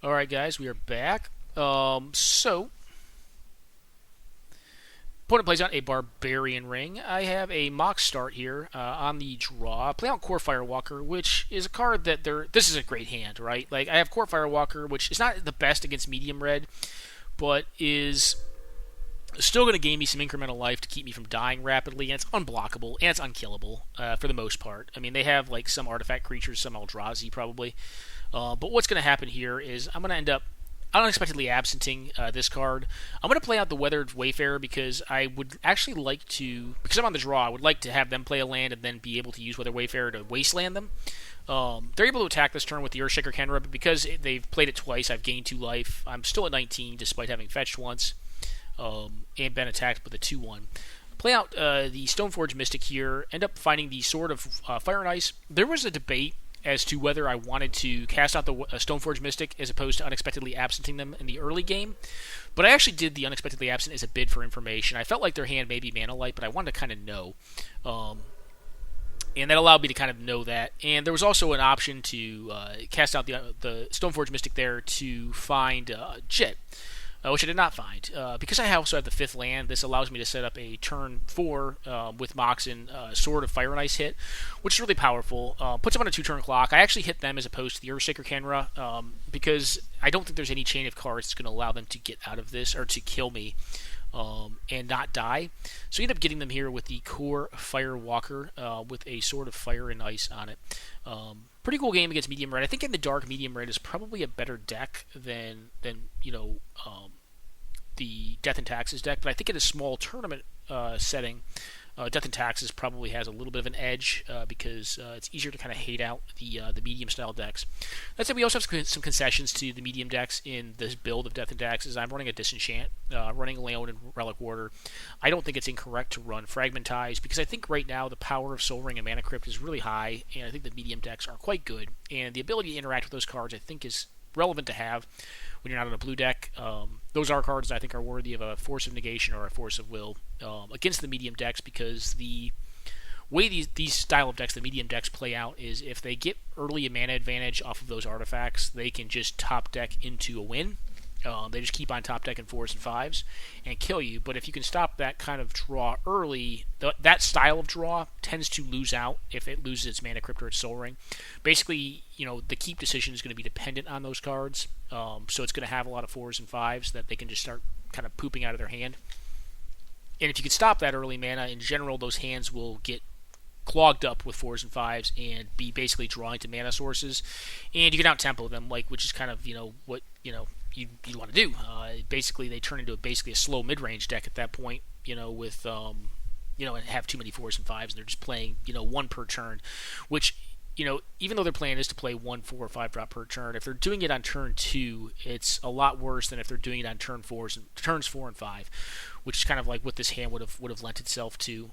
Alright, guys, we are back. Opponent plays out a Barbarian Ring. I have a Mock Start here on the draw. Play out Core Firewalker, which is a card that this is a great hand, right? I have Core Firewalker, which is not the best against medium red, but is still going to gain me some incremental life to keep me from dying rapidly, and it's unblockable, and it's unkillable for the most part. I mean, they have some artifact creatures, some Eldrazi probably. But what's going to happen here is I'm going to end up unexpectedly absenting this card. I'm going to play out the Weathered Wayfarer because I would actually like to, because I'm on the draw, I would like to have them play a land and then be able to use Weathered Wayfarer to wasteland them. They're able to attack this turn with the Earthshaker Kenra, but because they've played it twice, I've gained 2 life. I'm still at 19 despite having fetched once and been attacked with a 2/1. Play out the Stoneforge Mystic here, end up finding the Sword of Fire and Ice. There was a debate as to whether I wanted to cast out the Stoneforge Mystic as opposed to unexpectedly absenting them in the early game. But I actually did the unexpectedly absent as a bid for information. I felt like their hand may be mana light, but I wanted to kind of know. And that allowed me to kind of know that. And there was also an option to cast out the Stoneforge Mystic there to find Jit, which I did not find. Because I also have the 5th land, this allows me to set up a turn 4 with Moxen Sword of Fire and Ice hit, which is really powerful. Puts them on a 2-turn clock. I actually hit them as opposed to the Earthshaker Kenra because I don't think there's any chain of cards that's going to allow them to get out of this or to kill me and not die. So you end up getting them here with the Core Firewalker with a Sword of Fire and Ice on it. Pretty cool game against medium red. I think in the dark, medium red is probably a better deck than the Death and Taxes deck. But I think in a small tournament setting, Death and Taxes probably has a little bit of an edge because it's easier to kind of hate out the medium style decks. That said, we also have some concessions to the medium decks in this build of Death and Taxes. I'm running a Disenchant, running Leon and Relic Warder. I don't think it's incorrect to run Fragmentize because I think right now the power of Soul Ring and Mana Crypt is really high, and I think the medium decks are quite good. And the ability to interact with those cards I think is relevant to have when you're not on a blue deck. Those are cards I think are worthy of a Force of Negation or a Force of Will against the medium decks, because the way these style of decks, the medium decks, play out is if they get early mana advantage off of those artifacts, they can just top deck into a win. They just keep on top decking 4s and 5s and kill you. But if you can stop that kind of draw early, that style of draw tends to lose out if it loses its Mana Crypt or its Soul Ring. Basically, the keep decision is going to be dependent on those cards. So it's going to have a lot of 4s and 5s that they can just start kind of pooping out of their hand. And if you can stop that early mana, in general, those hands will get clogged up with 4s and 5s and be basically drawing to mana sources. And you can out-tempo them, which is kind of, what, you want to do. Basically, they turn into basically a slow mid-range deck at that point, with, and have too many 4s and 5s, and they're just playing, 1 per turn, which, even though their plan is to play 1, 4, or 5 drop per turn, if they're doing it on turn 2, it's a lot worse than if they're doing it on turns 4 and 5, which is kind of like what this hand would have lent itself to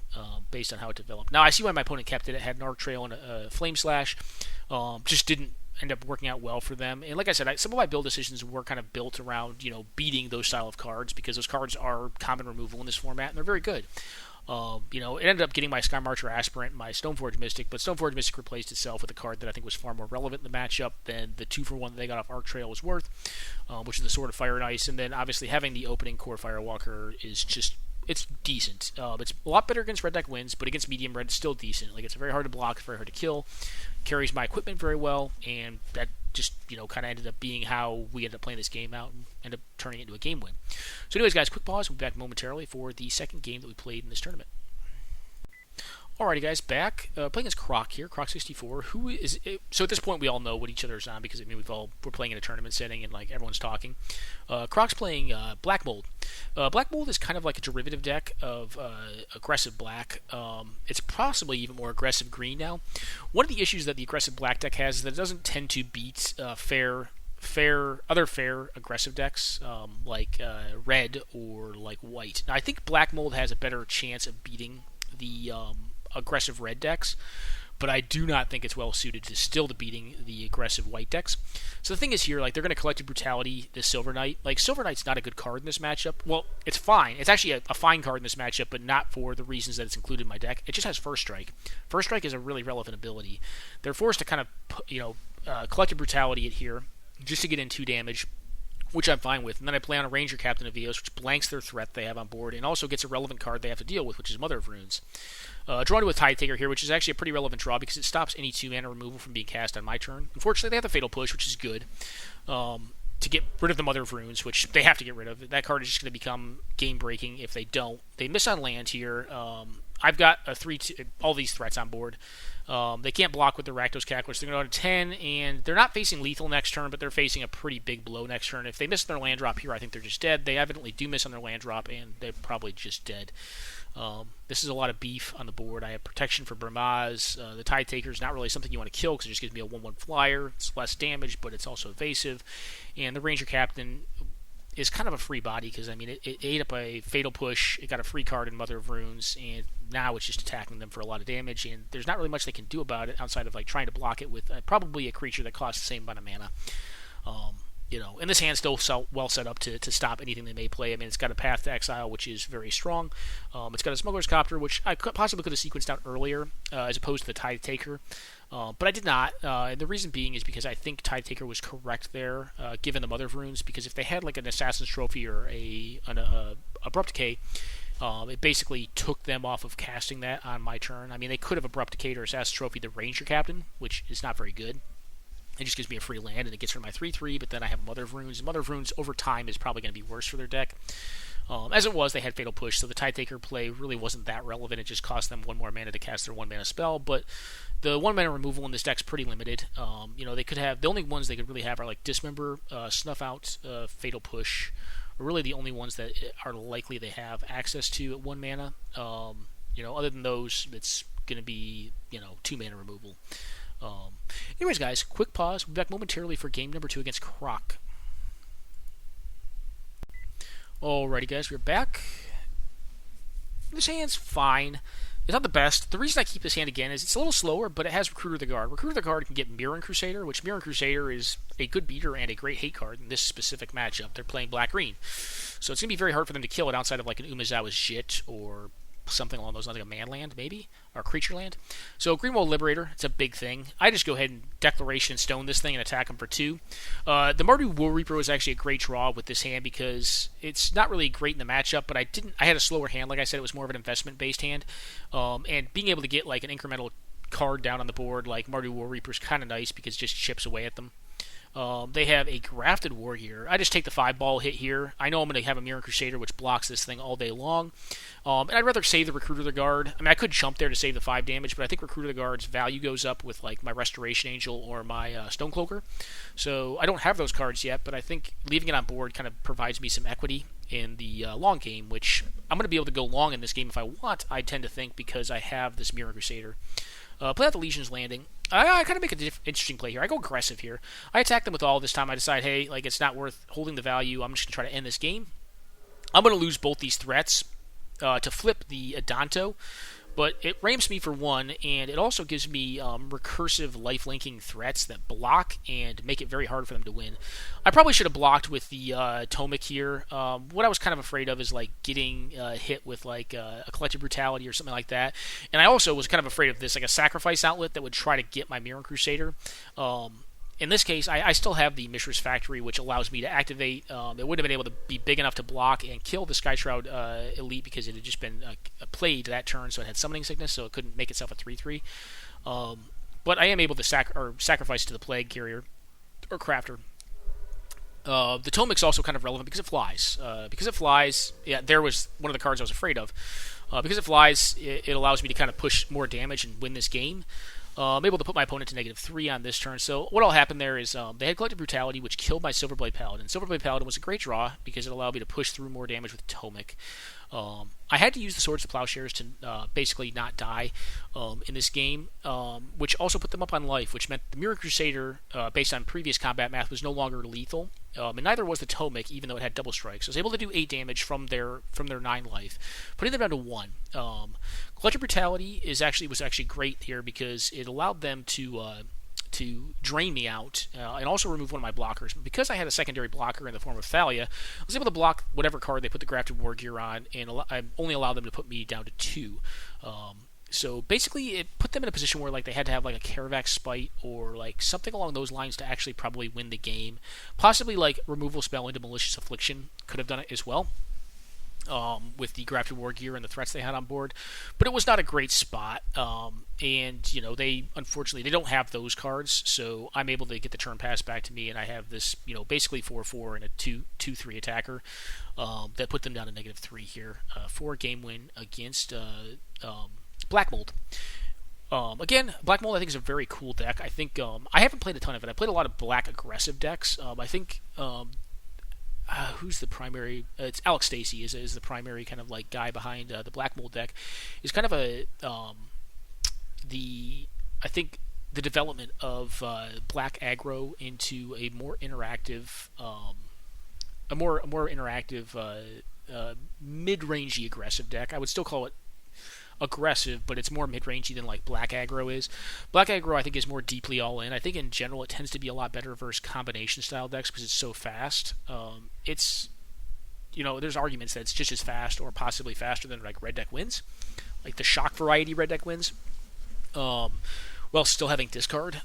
based on how it developed. Now, I see why my opponent kept it. It had an Arc Trail and a Flame Slash. Just didn't end up working out well for them. And like I said, some of my build decisions were kind of built around, beating those style of cards, because those cards are common removal in this format, and they're very good. It ended up getting my Sky Marcher Aspirant and my Stoneforge Mystic, but Stoneforge Mystic replaced itself with a card that I think was far more relevant in the matchup than the 2-for-1 that they got off Arc Trail was worth, which is the Sword of Fire and Ice. And then obviously having the opening Core Firewalker is just, it's decent. It's a lot better against red deck wins, but against medium red, it's still decent. Like, it's very hard to block, it's very hard to kill, carries my equipment very well, and that just, kind of ended up being how we ended up playing this game out and ended up turning it into a game win. So anyways, guys, quick pause. We'll be back momentarily for the second game that we played in this tournament. Alrighty, guys, back playing as Croc here, Croc64. Who is so at this point we all know what each other is on because we're playing in a tournament setting and like everyone's talking. Croc's playing Black Mold. Black Mold is kind of like a derivative deck of aggressive black. It's possibly even more aggressive green now. One of the issues that the aggressive black deck has is that it doesn't tend to beat other fair aggressive decks like red or like white. Now I think Black Mold has a better chance of beating the aggressive red decks, but I do not think it's well suited to beating the aggressive white decks. So the thing is here, like, they're going to Collective Brutality the Silver Knight. Like, Silver Knight's not a good card in this matchup. Well, it's fine. It's actually a fine card in this matchup, but not for the reasons that it's included in my deck. It just has First Strike. First Strike is a really relevant ability. They're forced to kind of, Collective Brutality it here just to get in 2 damage, which I'm fine with. And then I play on a Ranger Captain of Eos, which blanks their threat they have on board, and also gets a relevant card they have to deal with, which is Mother of Runes. Draw to a Tide Taker here, which is actually a pretty relevant draw because it stops any 2-mana removal from being cast on my turn. Unfortunately, they have the Fatal Push, which is good, to get rid of the Mother of Runes, which they have to get rid of. That card is just going to become game-breaking if they don't. They miss on land here. I've got all these threats on board. They can't block with the Rakdos Cackler, so they're going to go to 10, and they're not facing lethal next turn, but they're facing a pretty big blow next turn. If they miss their land drop here, I think they're just dead. They evidently do miss on their land drop, and they're probably just dead. This is a lot of beef on the board. I have protection for Burmaz. The Tide Taker is not really something you want to kill because it just gives me a 1/1 flyer. It's less damage, but it's also evasive. And the Ranger Captain is kind of a free body because, it ate up a Fatal Push. It got a free card in Mother of Runes, and now it's just attacking them for a lot of damage. And there's not really much they can do about it outside of trying to block it with probably a creature that costs the same amount of mana. And this hand's still well set up to stop anything they may play. It's got a Path to Exile, which is very strong. It's got a Smuggler's Copter, which I possibly could have sequenced out earlier, as opposed to the Tide Taker. But I did not. And the reason being is because I think Tide Taker was correct there, given the Mother of Runes, because if they had an Assassin's Trophy or an Abrupt Decay, it basically took them off of casting that on my turn. They could have Abrupt Decayed or Assassin's Trophy the Ranger Captain, which is not very good. It just gives me a free land, and it gets rid of my 3/3, but then I have Mother of Runes. Mother of Runes, over time, is probably going to be worse for their deck. As it was, they had Fatal Push, so the Tide Taker play really wasn't that relevant. It just cost them 1 more mana to cast their 1-mana spell, but the 1-mana removal in this deck's pretty limited. They could have... The only ones they could really have are, Dismember, Snuff Out, Fatal Push, are really the only ones that are likely they have access to at 1 mana. Other than those, it's going to be, 2-mana removal. Anyways, guys, quick pause. We'll be back momentarily for game number 2 against Croc. Alrighty, guys, we're back. This hand's fine. It's not the best. The reason I keep this hand again is it's a little slower, but it has Recruiter the Guard. Recruiter the Guard can get Mirran Crusader, which Mirran Crusader is a good beater and a great hate card in this specific matchup. They're playing black-green. So it's going to be very hard for them to kill it outside of an Umezawa's Jit or something along those lines, like a man land, maybe, or creature land. So Greenwald Liberator, it's a big thing. I just go ahead and Declaration Stone this thing and attack him for 2. The Mardu War Reaper was actually a great draw with this hand because it's not really great in the matchup, but I had a slower hand. Like I said, it was more of an investment-based hand. And being able to get an incremental card down on the board like Mardu War Reaper is kind of nice because it just chips away at them. They have a Grafted Wargear. I just take the 5-ball hit here. I know I'm going to have a Mirran Crusader, which blocks this thing all day long. And I'd rather save the Recruiter the Guard. I could jump there to save the 5 damage, but I think Recruiter the Guard's value goes up with my Restoration Angel or my Stonecloaker. So I don't have those cards yet, but I think leaving it on board kind of provides me some equity in the long game, which I'm going to be able to go long in this game if I want, I tend to think, because I have this Mirran Crusader. Play out the Lesions Landing. I kind of make an interesting play here. I go aggressive here. I attack them with all this time. I decide, hey, it's not worth holding the value. I'm just going to try to end this game. I'm going to lose both these threats to flip the Adanto, but it ramps me for 1, and it also gives me recursive lifelinking threats that block and make it very hard for them to win. I probably should have blocked with the Tomic here. What I was kind of afraid of is getting hit with a Collective Brutality or something like that. And I also was kind of afraid of this, a Sacrifice Outlet that would try to get my Mirran Crusader. in this case, I still have the Mishra's Factory, which allows me to activate. It wouldn't have been able to be big enough to block and kill the Sky Shroud Elite because it had just been played that turn, so it had Summoning Sickness, so it couldn't make itself a 3/3. But I am able to sacrifice to the Plague Carrier or Crafter. The Tomic's also kind of relevant because it flies. There was one of the cards I was afraid of. Because it flies, it allows me to kind of push more damage and win this game. I'm able to put my opponent to -3 on this turn. So what all happened there is they had Collective Brutality, which killed my Silverblade Paladin. Silverblade Paladin was a great draw because it allowed me to push through more damage with Tomic. I had to use the Swords of Plowshares to basically not die in this game, which also put them up on life, which meant the Mirror Crusader, based on previous combat math, was no longer lethal, and neither was the Tomic, even though it had double strikes. So I was able to do 8 damage from their 9 life, putting them down to 1. Collective Brutality was actually great here because it allowed them to drain me out and also remove one of my blockers. But because I had a secondary blocker in the form of Thalia, I was able to block whatever card they put the Grafted War Gear on, and I only allowed them to put me down to 2. So basically, it put them in a position where like they had to have like a Caravax Spite or like something along those lines to actually probably win the game. Possibly like Removal Spell into Malicious Affliction could have done it as well. With the Grafted War Gear and the threats they had on board, but it was not a great spot. And they unfortunately don't have those cards, so I'm able to get the turn pass back to me, and I have this basically 4/4 and a 2/3 attacker that put them down to -3 here for a game win against Black Mold. Again, Black Mold I think is a very cool deck. I think I haven't played a ton of it. I played a lot of black aggressive decks. I think. Who's the primary? It's Alex Stacey is the primary kind of like guy behind the Black Mold deck. Is kind of a I think the development of black aggro into a more interactive mid-rangey aggressive deck. I would still call it aggressive, but it's more mid-rangey than like black aggro is. Black aggro I think is more deeply all in. I think in general it tends to be a lot better versus combination style decks because it's so fast. It's there's arguments that it's just as fast or possibly faster than like red deck wins, like the shock variety red deck wins. While still having discard,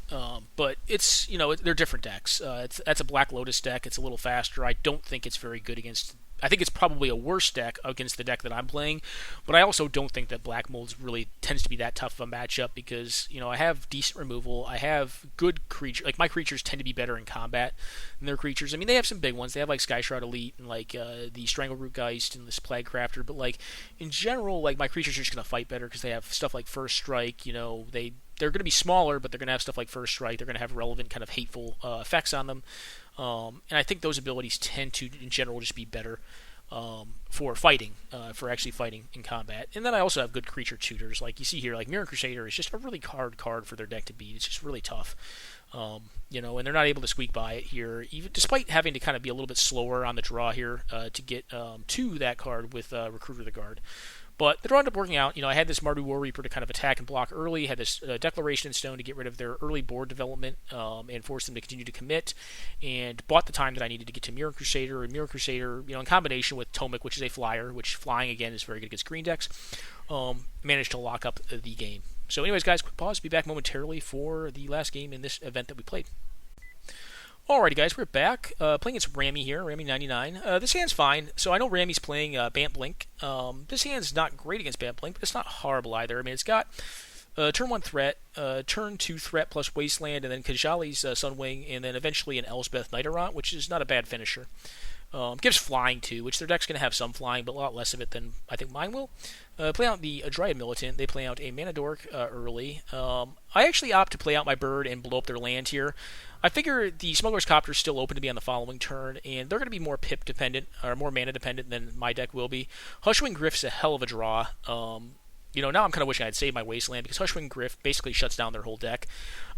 but it's they're different decks. That's a Black Lotus deck. It's a little faster. I don't think it's very good against. I think it's probably a worse deck against the deck that I'm playing, but I also don't think that Black Mold's really tends to be that tough of a matchup because, I have decent removal, I have good creatures, like my creatures tend to be better in combat than their creatures. I mean, they have some big ones, they have like Sky Shroud Elite and like the Strangleroot Geist and this Plague Crafter, but like, in general, like my creatures are just going to fight better because they have stuff like First Strike, they're going to be smaller, but they're going to have stuff like First Strike, they're going to have relevant kind of hateful effects on them. And I think those abilities tend to, in general, just be better for fighting, for actually fighting in combat. And then I also have good creature tutors, like you see here, like Mirror Crusader is just a really hard card for their deck to beat. It's just really tough, and they're not able to squeak by it here, even despite having to kind of be a little bit slower on the draw here to get to that card with Recruiter the Guard. But the draw ended up working out. I had this Mardu War Reaper to kind of attack and block early, had this Declaration in Stone to get rid of their early board development and force them to continue to commit, and bought the time that I needed to get to Mirror Crusader. And Mirror Crusader, in combination with Tomic, which is a flyer, which flying, again, is very good against green decks, managed to lock up the game. So anyways, guys, quick pause. Be back momentarily for the last game in this event that we played. Alrighty, guys, we're back. Playing against Rami here, Rami99. This hand's fine. So I know Rami's playing Bant Blink. This hand's not great against Bant Blink, but it's not horrible either. I mean, it's got turn 1 threat, turn 2 threat plus Wasteland, and then Kajali's Sunwing, and then eventually an Elsbeth Nighterrot, which is not a bad finisher. Gives flying too, which their deck's going to have some flying, but a lot less of it than I think mine will. Play out the Dryad Militant. They play out a Mana Dork early. I actually opt to play out my bird and blow up their land here. I figure the Smuggler's Copter is still open to me on the following turn, and they're going to be more pip dependent, or more mana dependent than my deck will be. Hushwing Rift's a hell of a draw. Now I'm kind of wishing I'd saved my Wasteland, because Hushwing Griff basically shuts down their whole deck.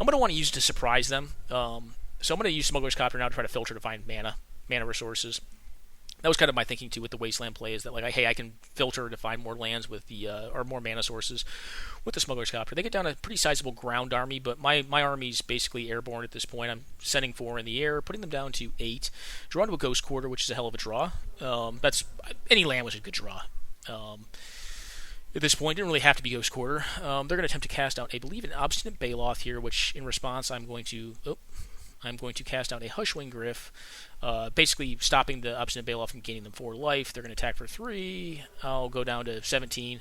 I'm going to want to use it to surprise them. So I'm going to use Smuggler's Copter now to try to filter to find mana resources. That was kind of my thinking too with the Wasteland play, is that like, hey, I can filter to find more lands with the or more mana sources with the Smuggler's Copter. They get down a pretty sizable ground army, but my army's basically airborne at this point. I'm sending 4 in the air, putting them down to 8. Draw into a Ghost Quarter, which is a hell of a draw. That's any land was a good draw. At this point, didn't really have to be Ghost Quarter. They're going to attempt to cast out, I believe, an Obstinate Baloth here, which in response I'm going to I'm going to cast out a Schwing Rift, basically stopping the Obstinate Bailoff from gaining them 4 life. They're going to attack for 3. I'll go down to 17.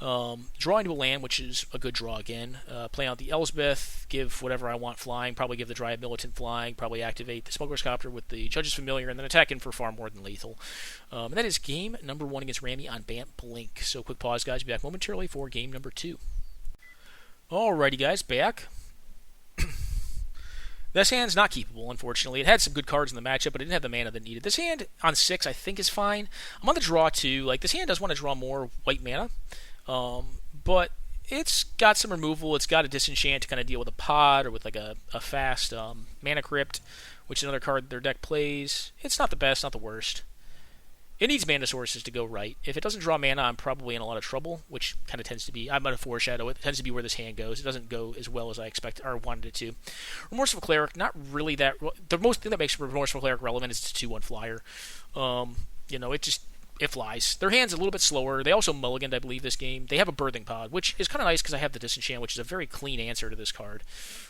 Draw into a land, which is a good draw again. Play out the Elsbeth, give whatever I want flying, probably give the Dryad Militant flying, probably activate the Smuggler's Copter with the Judge's Familiar, and then attack in for far more than lethal. And that is game number 1 against Rami on Bant Blink. So quick pause, guys. Be back momentarily for game number 2. Alrighty, guys, back. This hand's not keepable, unfortunately. It had some good cards in the matchup, but it didn't have the mana that it needed. This hand on 6, I think, is fine. I'm on the draw, too. Like, this hand does want to draw more white mana. But it's got some removal. It's got a disenchant to kind of deal with a pod or with like a fast mana crypt, which is another card their deck plays. It's not the best, not the worst. It needs mana sources to go right. If it doesn't draw mana, I'm probably in a lot of trouble, which kind of tends to be, I'm going to foreshadow it. It tends to be where this hand goes. It doesn't go as well as I expect or wanted it to. Remorseful Cleric, not really that. The most thing that makes Remorseful Cleric relevant is it's a 2/1 flyer. It flies. Their hand's a little bit slower. They also mulliganed, I believe, this game. They have a Birthing Pod, which is kind of nice because I have the Disenchant, which is a very clean answer to this card.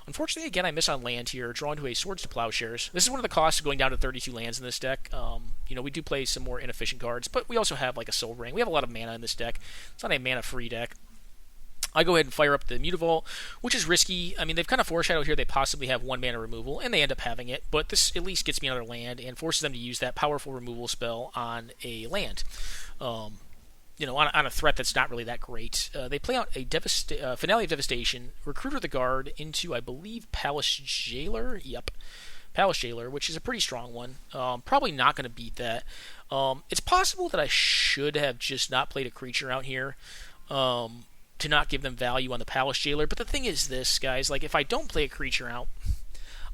Unfortunately, again, I miss on land here. Drawn to a Swords to Plowshares. This is one of the costs of going down to 32 lands in this deck. We do play some more inefficient cards, but we also have like a Soul Ring. We have a lot of mana in this deck. It's not a mana-free deck. I go ahead and fire up the Mutavault, which is risky. I mean, they've kind of foreshadowed here they possibly have 1 mana removal, and they end up having it, but this at least gets me another land and forces them to use that powerful removal spell on a land. On a threat that's not really that great. They play out a Finale of Devastation, Recruiter the Guard into, I believe, Palace Jailer? Yep. Palace Jailer, which is a pretty strong one. Probably not going to beat that. It's possible that I should have just not played a creature out here. To not give them value on the Palace Jailer. But the thing is this, guys, like if I don't play a creature out,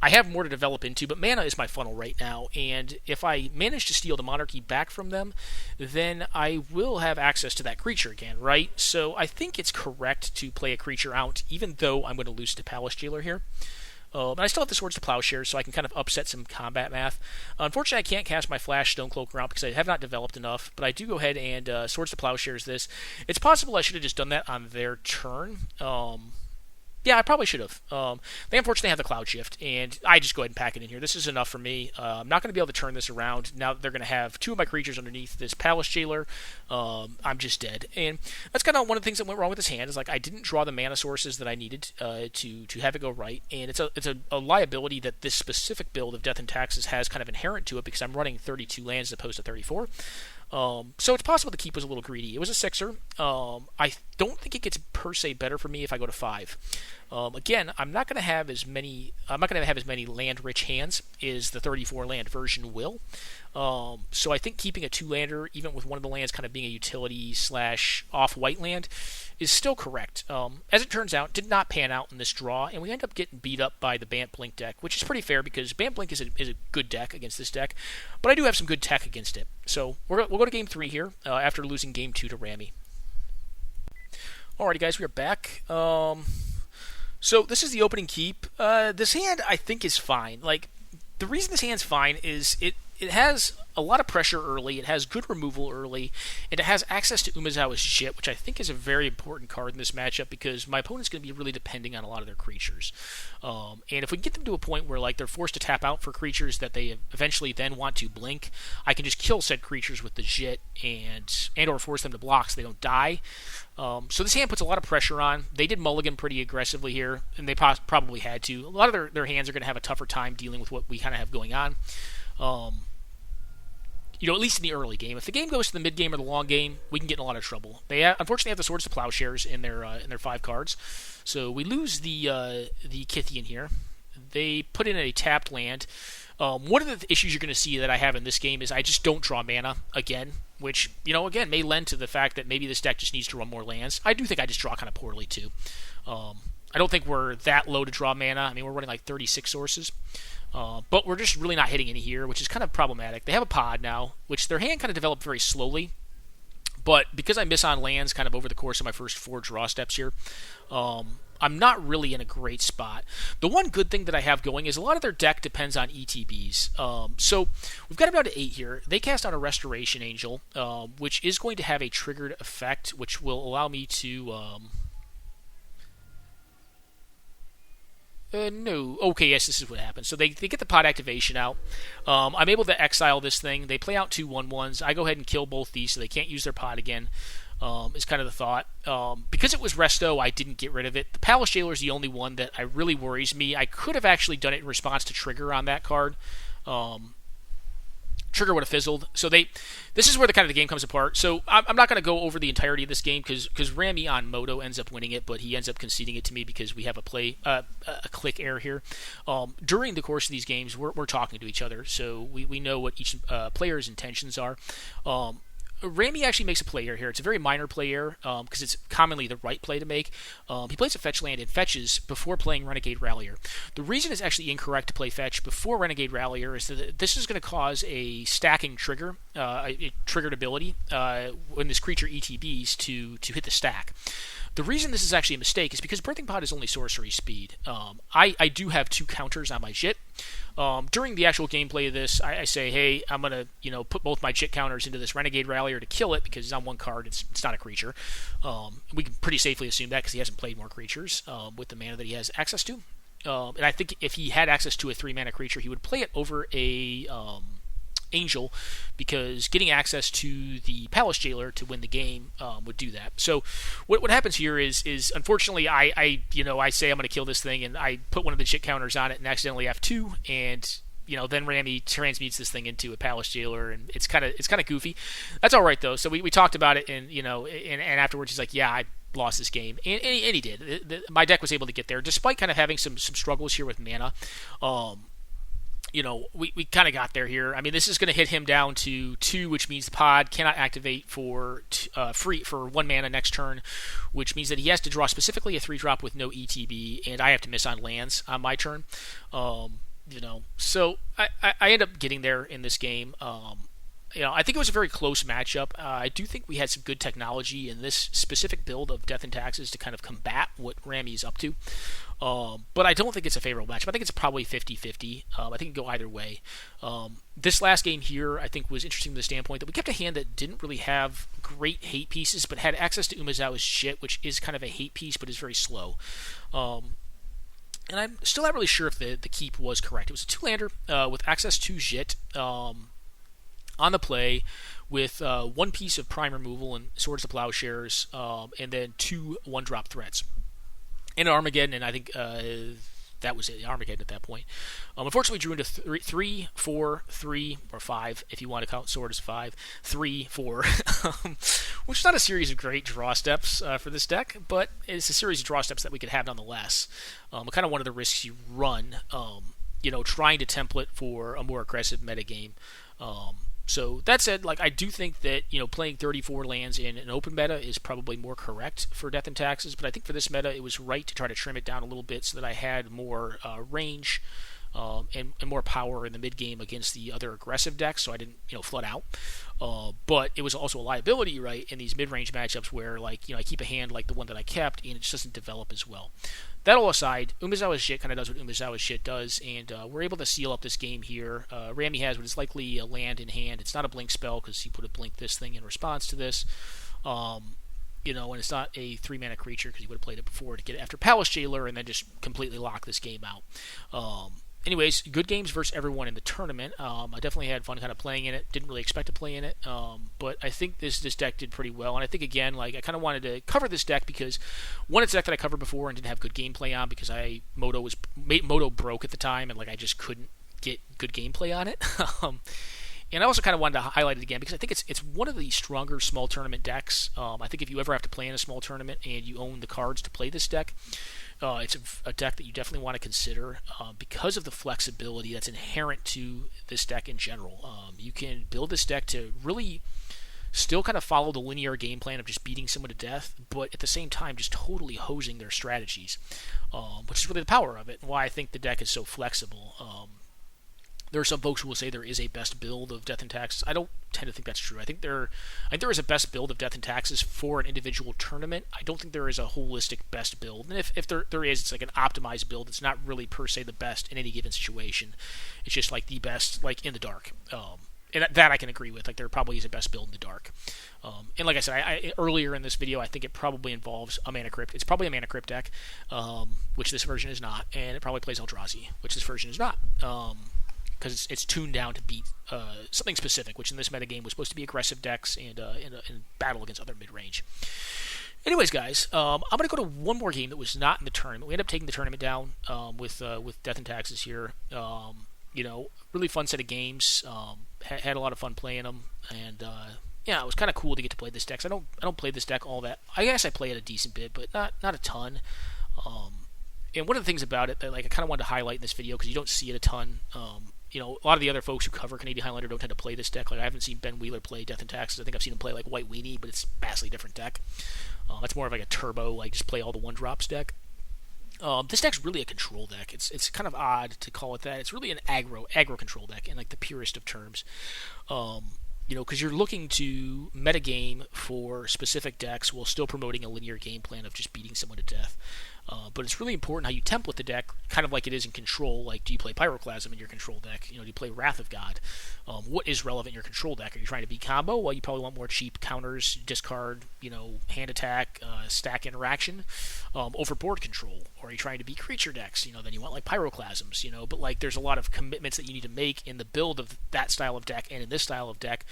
I have more to develop into, but mana is my funnel right now, and if I manage to steal the Monarchy back from them, then I will have access to that creature again, right? So I think it's correct to play a creature out, even though I'm going to lose to Palace Jailer here. And I still have the Swords to Plowshares, so I can kind of upset some combat math. Unfortunately, I can't cast my Flash Stonecloak around because I have not developed enough, but I do go ahead and Swords to Plowshares this. It's possible I should have just done that on their turn. Yeah, I probably should have. They unfortunately have the Cloud Shift, and I just go ahead and pack it in here. This is enough for me. I'm not going to be able to turn this around now that they're going to have 2 of my creatures underneath this Palace Jailer. I'm just dead. And that's kind of one of the things that went wrong with this hand, is like I didn't draw the mana sources that I needed to have it go right. And it's a liability that this specific build of Death and Taxes has kind of inherent to it, because I'm running 32 lands as opposed to 34. So it's possible the keep was a little greedy. It was a 6er. I don't think it gets per se better for me if I go to 5. Again, I'm not going to have as many land-rich hands as the 34 land version will. So I think keeping a 2-lander, even with one of the lands kind of being a utility / off-white land, is still correct. As it turns out, did not pan out in this draw, and we end up getting beat up by the Bant Blink deck, which is pretty fair because Bant Blink is a good deck against this deck, but I do have some good tech against it. So we'll go to game 3 here after losing game 2 to Rami. Alrighty, guys, we are back. So this is the opening keep. This hand, I think, is fine. Like, the reason this hand's fine is it has a lot of pressure early, it has good removal early, and it has access to Umezawa's Jit, which I think is a very important card in this matchup because my opponent's going to be really depending on a lot of their creatures. And if we get them to a point where like they're forced to tap out for creatures that they eventually then want to blink, I can just kill said creatures with the Jit and or force them to block so they don't die. So this hand puts a lot of pressure on. They did mulligan pretty aggressively here, and they probably had to. A lot of their hands are going to have a tougher time dealing with what we kind of have going on. At least in the early game. If the game goes to the mid game or the long game, we can get in a lot of trouble. They unfortunately have the Swords to Plowshares in their 5 cards, so we lose the Kythian here. They put in a tapped land. One of the issues you're going to see that I have in this game is I just don't draw mana again, which again may lend to the fact that maybe this deck just needs to run more lands. I do think I just draw kind of poorly too. I don't think we're that low to draw mana. I mean, we're running like 36 sources. But we're just really not hitting any here, which is kind of problematic. They have a pod now, which their hand kind of developed very slowly. But because I miss on lands kind of over the course of my first 4 draw steps here, I'm not really in a great spot. The one good thing that I have going is a lot of their deck depends on ETBs. So we've got about 8 here. They cast out a Restoration Angel, which is going to have a triggered effect, which will allow me to... No. Okay, yes, this is what happens. So they get the pod activation out. I'm able to exile this thing. They play out 2/1/1s. I go ahead and kill both these so they can't use their pod again, is kind of the thought. Because it was resto, I didn't get rid of it. The Palace Jailer is the only one that really worries me. I could have actually done it in response to Trigger on that card. Trigger would have fizzled. So this is where the game comes apart. So I'm not going to go over the entirety of this game because Rami on Moto ends up winning it, but he ends up conceding it to me because we have a click error here. During the course of these games, we're talking to each other, so we know what each player's intentions are. Rami actually makes a play error here. It's a very minor play error because it's commonly the right play to make. He plays a fetch land and fetches before playing Renegade Rallier. The reason it's actually incorrect to play fetch before Renegade Rallier is that this is going to cause a stacking trigger, a triggered ability when this creature ETBs to hit the stack. The reason this is actually a mistake is because Birthing Pod is only sorcery speed. I do have 2 counters on my Jit. During the actual gameplay of this, I say, hey, I'm going to put both my Jit counters into this Renegade Rallier to kill it because it's on 1 card. It's not a creature. We can pretty safely assume that because he hasn't played more creatures with the mana that he has access to. And I think if he had access to a 3-mana creature, he would play it over a Angel, because getting access to the Palace Jailer to win the game would do that. So what happens here is unfortunately I say I'm going to kill this thing and I put one of the Jit counters on it and accidentally F2, and then Rami transmutes this thing into a Palace Jailer, and it's kind of goofy. That's all right though. So we talked about it, and and afterwards he's like, yeah, I lost this game, and he did. My deck was able to get there despite kind of having some struggles here with mana. We kind of got there here. I mean, this is going to hit him down to 2, which means the pod cannot activate for free for 1 mana next turn, which means that he has to draw specifically a 3-drop with no ETB, and I have to miss on lands on my turn. So I end up getting there in this game. I think it was a very close matchup. I do think we had some good technology in this specific build of Death and Taxes to kind of combat what Rami's up to. But I don't think it's a favorable matchup. I think it's probably 50-50. I think it can go either way. This last game here, I think, was interesting from the standpoint that we kept a hand that didn't really have great hate pieces, but had access to Umezawa's Jit, which is kind of a hate piece, but is very slow. And I'm still not really sure if the keep was correct. It was a 2-lander with access to Jit on the play with 1 piece of prime removal and Swords to Plowshares, and then 2 1-drop threats. And Armageddon, and I think that was it, Armageddon at that point. Unfortunately, we drew into 3, 4, 3, or 5, if you want to count Sword as 5, 3, 4, which is not a series of great draw steps for this deck, but it's a series of draw steps that we could have nonetheless. Kind of one of the risks you run, trying to template for a more aggressive metagame. So that said, I do think that playing 34 lands in an open meta is probably more correct for Death and Taxes, but I think for this meta it was right to try to trim it down a little bit so that I had more range and more power in the mid game against the other aggressive decks, so I didn't flood out. But it was also a liability, right, in these mid range matchups where I keep a hand like the one that I kept and it just doesn't develop as well. That all aside, Umezawa's Jit kind of does what Umezawa's Jit does, and we're able to seal up this game here. Rami has what is likely a land in hand. It's not a blink spell because he put a blink this thing in response to this. And it's not a 3-mana creature because he would have played it before to get it after Palace Jailer and then just completely lock this game out. Anyways, good games versus everyone in the tournament. I definitely had fun kind of playing in it. Didn't really expect to play in it, but I think this deck did pretty well. And I think, again, I kind of wanted to cover this deck because, one, it's a deck that I covered before and didn't have good gameplay on because Moto broke at the time, and I just couldn't get good gameplay on it. And I also kind of wanted to highlight it again because I think it's one of the stronger small tournament decks. I think if you ever have to play in a small tournament and you own the cards to play this deck, it's a deck that you definitely want to consider because of the flexibility that's inherent to this deck in general. You can build this deck to really still kind of follow the linear game plan of just beating someone to death, but at the same time just totally hosing their strategies, which is really the power of it and why I think the deck is so flexible. There are some folks who will say there is a best build of Death and Taxes. I don't tend to think that's true. I think there is a best build of Death and Taxes for an individual tournament. I don't think there is a holistic best build. And if there is, it's an optimized build. It's not really per se the best in any given situation. It's just the best, in the dark. and that I can agree with. Like, there probably is a best build in the dark. And like I said, earlier in this video, I think it probably involves a Mana Crypt. It's probably a Mana Crypt deck, which this version is not, and it probably plays Eldrazi, which this version is not, because it's tuned down to beat something specific, which in this metagame was supposed to be aggressive decks and in battle against other mid-range. Anyways, guys, I'm going to go to one more game that was not in the tournament. We ended up taking the tournament down with Death and Taxes here. Really fun set of games. Had a lot of fun playing them, and it was kind of cool to get to play this deck. I don't play this deck all that. I guess I play it a decent bit, but not a ton. And one of the things about it that I kind of wanted to highlight in this video, because you don't see it a ton. A lot of the other folks who cover Canadian Highlander don't tend to play this deck. Like, I haven't seen Ben Wheeler play Death and Taxes. I think I've seen him play like White Weenie, but it's a vastly different deck. That's more of like a turbo, like just play all the one drops deck. This deck's really a control deck. It's kind of odd to call it that. It's really an aggro control deck in like the purest of terms. Because you're looking to metagame for specific decks while still promoting a linear game plan of just beating someone to death. But it's really important how you template the deck, kind of like it is in Control. Like, do you play Pyroclasm in your Control deck? Do you play Wrath of God? What is relevant in your Control deck? Are you trying to beat combo? Well, you probably want more cheap counters, discard, hand attack, stack interaction, overboard control. Or are you trying to beat creature decks? Then you want like Pyroclasms, But like, there's a lot of commitments that you need to make in the build of that style of deck and in this style of deck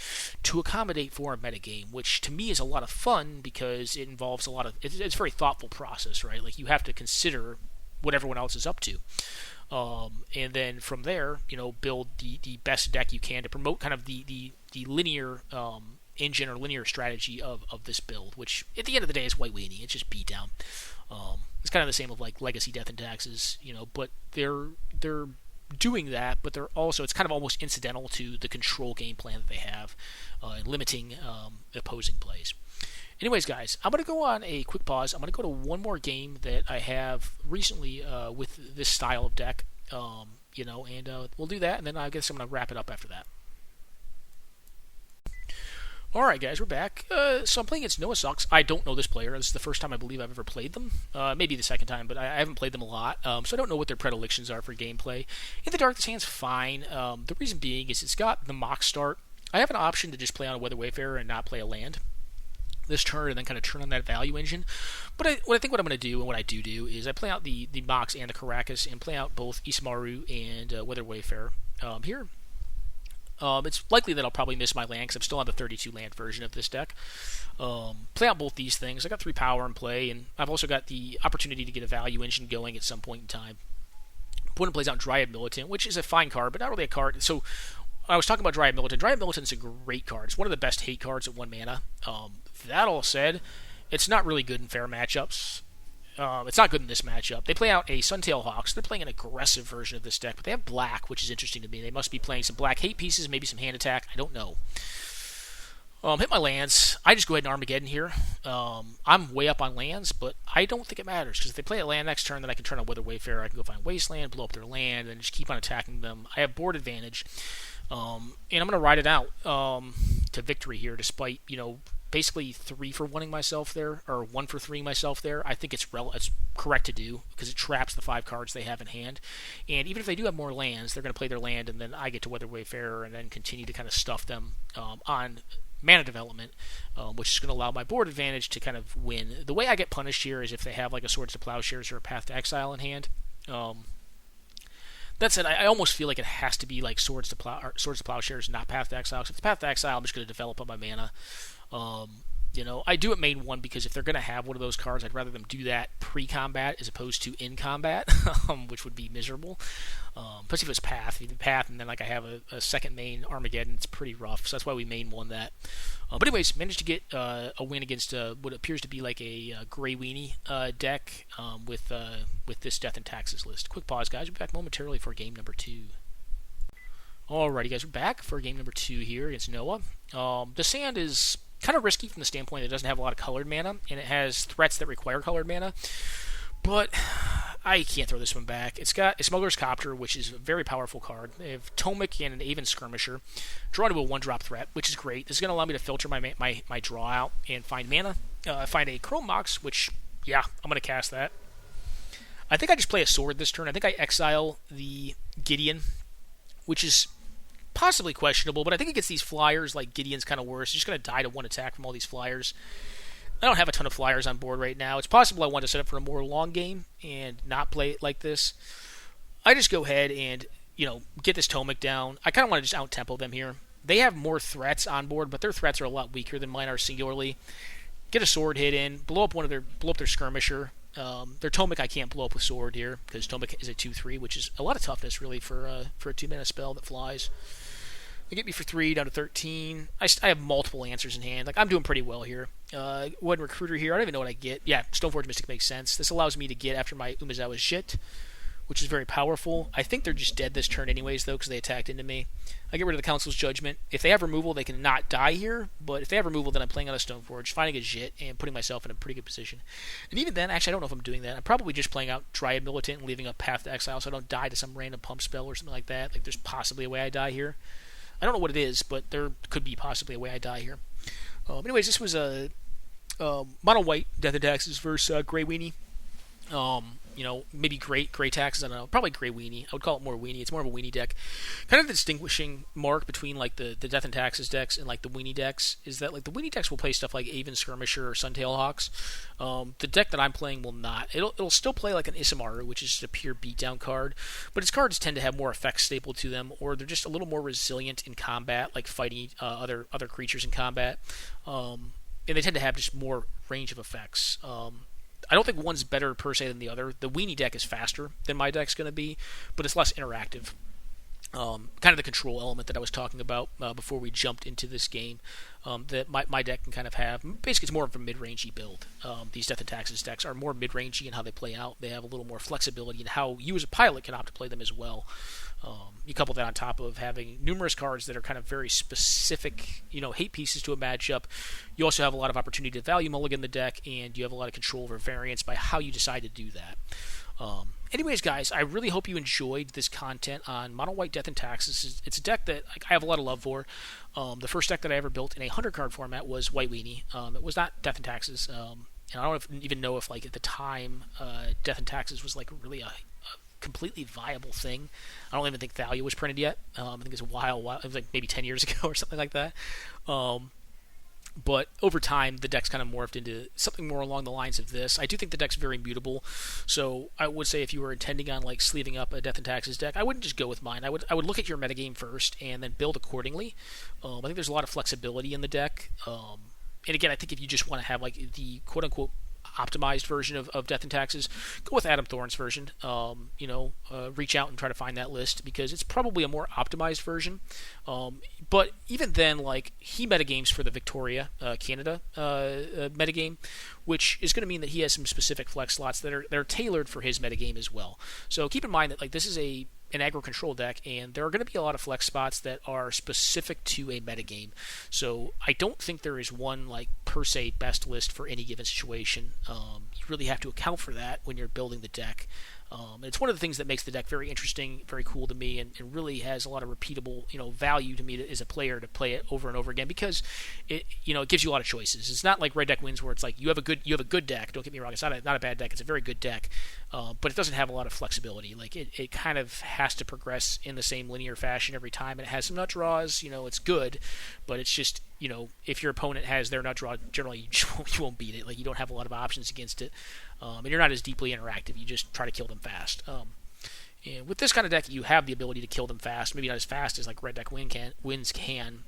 to accommodate for a metagame, which to me is a lot of fun because it involves a lot of... It's a very thoughtful process, right? Like, you have to consider what everyone else is up to. And then from there, build the best deck you can to promote kind of the linear engine or linear strategy of this build, which at the end of the day is White Weenie. It's just beatdown. It's kind of the same of like Legacy Death and Taxes, but they're doing that, but they're also, it's kind of almost incidental to the control game plan that they have, limiting opposing plays. Anyways, guys, I'm going to go on a quick pause. I'm going to go to one more game that I have recently with this style of deck, and we'll do that, and then I guess I'm going to wrap it up after that. Alright, guys, we're back. So I'm playing against Noah Sucks. I don't know this player. This is the first time I believe I've ever played them. Maybe the second time, but I haven't played them a lot, so I don't know what their predilections are for gameplay. In the dark, this hand's fine. The reason being is it's got the mock start. I have an option to just play on a Weather Wayfarer and not play a land this turn and then kind of turn on that value engine. But I think what I'm going to do, and what I do is I play out the Mox and the Caracas and play out both Isamaru and Weather Wayfarer here. It's likely that I'll probably miss my land because I'm still on the 32 land version of this deck. Play out both these things. I got 3 power in play, and I've also got the opportunity to get a value engine going at some point in time. Opponent plays out Dryad Militant, which is a fine card, but not really a card. So I was talking about Dryad Militant. Dryad Militant is a great card. It's one of the best hate cards at 1 mana. That all said, it's not really good in fair matchups. It's not good in this matchup. They play out a Suntail Hawks. They're playing an aggressive version of this deck, but they have black, which is interesting to me. They must be playing some black hate pieces, maybe some hand attack. I don't know. Hit my lands. I just go ahead and Armageddon here. I'm way up on lands, but I don't think it matters, because if they play a land next turn, then I can turn on Weather Wayfarer. I can go find Wasteland, blow up their land, and just keep on attacking them. I have board advantage, and I'm going to ride it out to victory here, despite, basically 3 for 1ing myself there, or 1 for 3ing myself there. I think it's correct to do, because it traps the 5 cards they have in hand. And even if they do have more lands, they're going to play their land, and then I get to Weather Wayfarer and then continue to kind of stuff them on mana development, which is going to allow my board advantage to kind of win. The way I get punished here is if they have like a Swords to Plowshares or a Path to Exile in hand. That said, I almost feel like it has to be like Swords to Plowshares, not Path to Exile. If it's Path to Exile, I'm just going to develop on my mana. I do it main 1 because if they're going to have one of those cards, I'd rather them do that pre-combat as opposed to in combat, which would be miserable. Especially if it's Path. If you Path and then like I have a second main Armageddon, it's pretty rough. So that's why we main 1 that. But anyways, managed to get a win against what appears to be like a Grey Weenie deck with this Death and Taxes list. Quick pause, guys. We'll be back momentarily for game number 2. Alrighty, guys, we're back for game number 2 here against Noah. The Sand is kind of risky from the standpoint that it doesn't have a lot of colored mana, and it has threats that require colored mana. But I can't throw this one back. It's got a Smuggler's Copter, which is a very powerful card. They have Tomic and an Aven Skirmisher. Draw to a 1-drop threat, which is great. This is going to allow me to filter my draw out and find mana. Find a Chrome Mox, which, yeah, I'm going to cast that. I think I just play a Sword this turn. I think I exile the Gideon, which is possibly questionable, but I think against these flyers, like Gideon's kind of worse. He's just going to die to one attack from all these flyers. I don't have a ton of flyers on board right now. It's possible I want to set up for a more long game and not play it like this. I just go ahead and, get this Tomic down. I kind of want to just out-tempo them here. They have more threats on board, but their threats are a lot weaker than mine are singularly. Get a sword hit in, blow up their skirmisher. Their Tomic I can't blow up with sword here, because Tomic is a 2/3, which is a lot of toughness, really, for a 2-mana spell that flies. They get me for 3, down to 13. I have multiple answers in hand. Like, I'm doing pretty well here. One Recruiter here. I don't even know what I get. Yeah, Stoneforge Mystic makes sense. This allows me to get after my Umezawa's shit, which is very powerful. I think they're just dead this turn anyways, though, because they attacked into me. I get rid of the Council's Judgment. If they have removal, they can not die here, but if they have removal, then I'm playing on a Stoneforge, finding a shit, and putting myself in a pretty good position. And even then, actually, I don't know if I'm doing that. I'm probably just playing out Dryad Militant and leaving up Path to Exile so I don't die to some random pump spell or something like that. Like, there's possibly a way I die here. I don't know what it is, but there could be possibly a way I die here. Anyways, this was a mono white Death and Taxes versus Grey Weenie. Maybe gray taxes, I don't know. Probably Grey Weenie. I would call it more Weenie. It's more of a Weenie deck. Kind of the distinguishing mark between like the Death and Taxes decks and like the Weenie decks is that like the Weenie decks will play stuff like Aven Skirmisher or Suntail Hawks. The deck that I'm playing will not. It'll still play like an Isamaru, which is just a pure beatdown card, but its cards tend to have more effects stapled to them, or they're just a little more resilient in combat, like fighting other creatures in combat. And they tend to have just more range of effects. I don't think one's better per se than the other. The Weenie deck is faster than my deck's going to be, but it's less interactive. Kind of the control element that I was talking about before we jumped into this game that my deck can kind of have. Basically, it's more of a mid-rangey build. These Death and Taxes decks are more mid-rangey in how they play out. They have a little more flexibility in how you as a pilot can opt to play them as well. You couple that on top of having numerous cards that are kind of very specific, hate pieces to a matchup. You also have a lot of opportunity to value mulligan the deck, and you have a lot of control over variance by how you decide to do that. Anyways, guys, I really hope you enjoyed this content on Mono White Death and Taxes. It's a deck that I have a lot of love for. The first deck that I ever built in a 100-card format was White Weenie. It was not Death and Taxes. And I don't even know if, like, at the time, Death and Taxes was, like, really a completely viable thing. I don't even think Thalia was printed yet. I think it's a while. It was, like, maybe 10 years ago or something like that. But over time, the deck's kind of morphed into something more along the lines of this. I do think the deck's very mutable, so I would say if you were intending on like sleeving up a Death and Taxes deck, I wouldn't just go with mine. I would look at your metagame first and then build accordingly. I think there's a lot of flexibility in the deck. And again, I think if you just want to have like the quote-unquote optimized version of Death and Taxes, go with Adam Thorne's version. Reach out and try to find that list because it's probably a more optimized version. But even then, like, he metagames for the Victoria, Canada metagame, which is going to mean that he has some specific flex slots that are tailored for his metagame as well. So keep in mind that like this is an aggro control deck, and there are going to be a lot of flex spots that are specific to a metagame. So I don't think there is one like per se best list for any given situation. You really have to account for that when you're building the deck. And it's one of the things that makes the deck very interesting, very cool to me, and really has a lot of repeatable, value to me as a player to play it over and over again because it gives you a lot of choices. It's not like Red Deck Wins where it's like you have a good deck. Don't get me wrong, it's not a bad deck. It's a very good deck, but it doesn't have a lot of flexibility. Like it kind of has to progress in the same linear fashion every time, and it has some nut draws. It's good, but it's just if your opponent has their nut draw, generally you won't beat it. Like you don't have a lot of options against it. And you're not as deeply interactive. You just try to kill them fast. And with this kind of deck, you have the ability to kill them fast. Maybe not as fast as like Red Deck Wins can,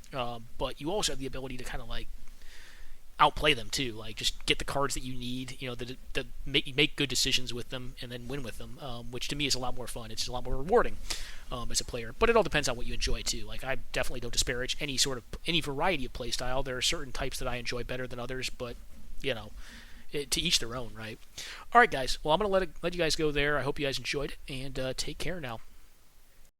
but you also have the ability to kind of like outplay them too. Like just get the cards that you need. That make good decisions with them and then win with them, which to me is a lot more fun. It's a lot more rewarding as a player. But it all depends on what you enjoy too. Like I definitely don't disparage any variety of play style. There are certain types that I enjoy better than others, but to each their own, right? All right, guys. Well, I'm going to let you guys go there. I hope you guys enjoyed it, and take care now.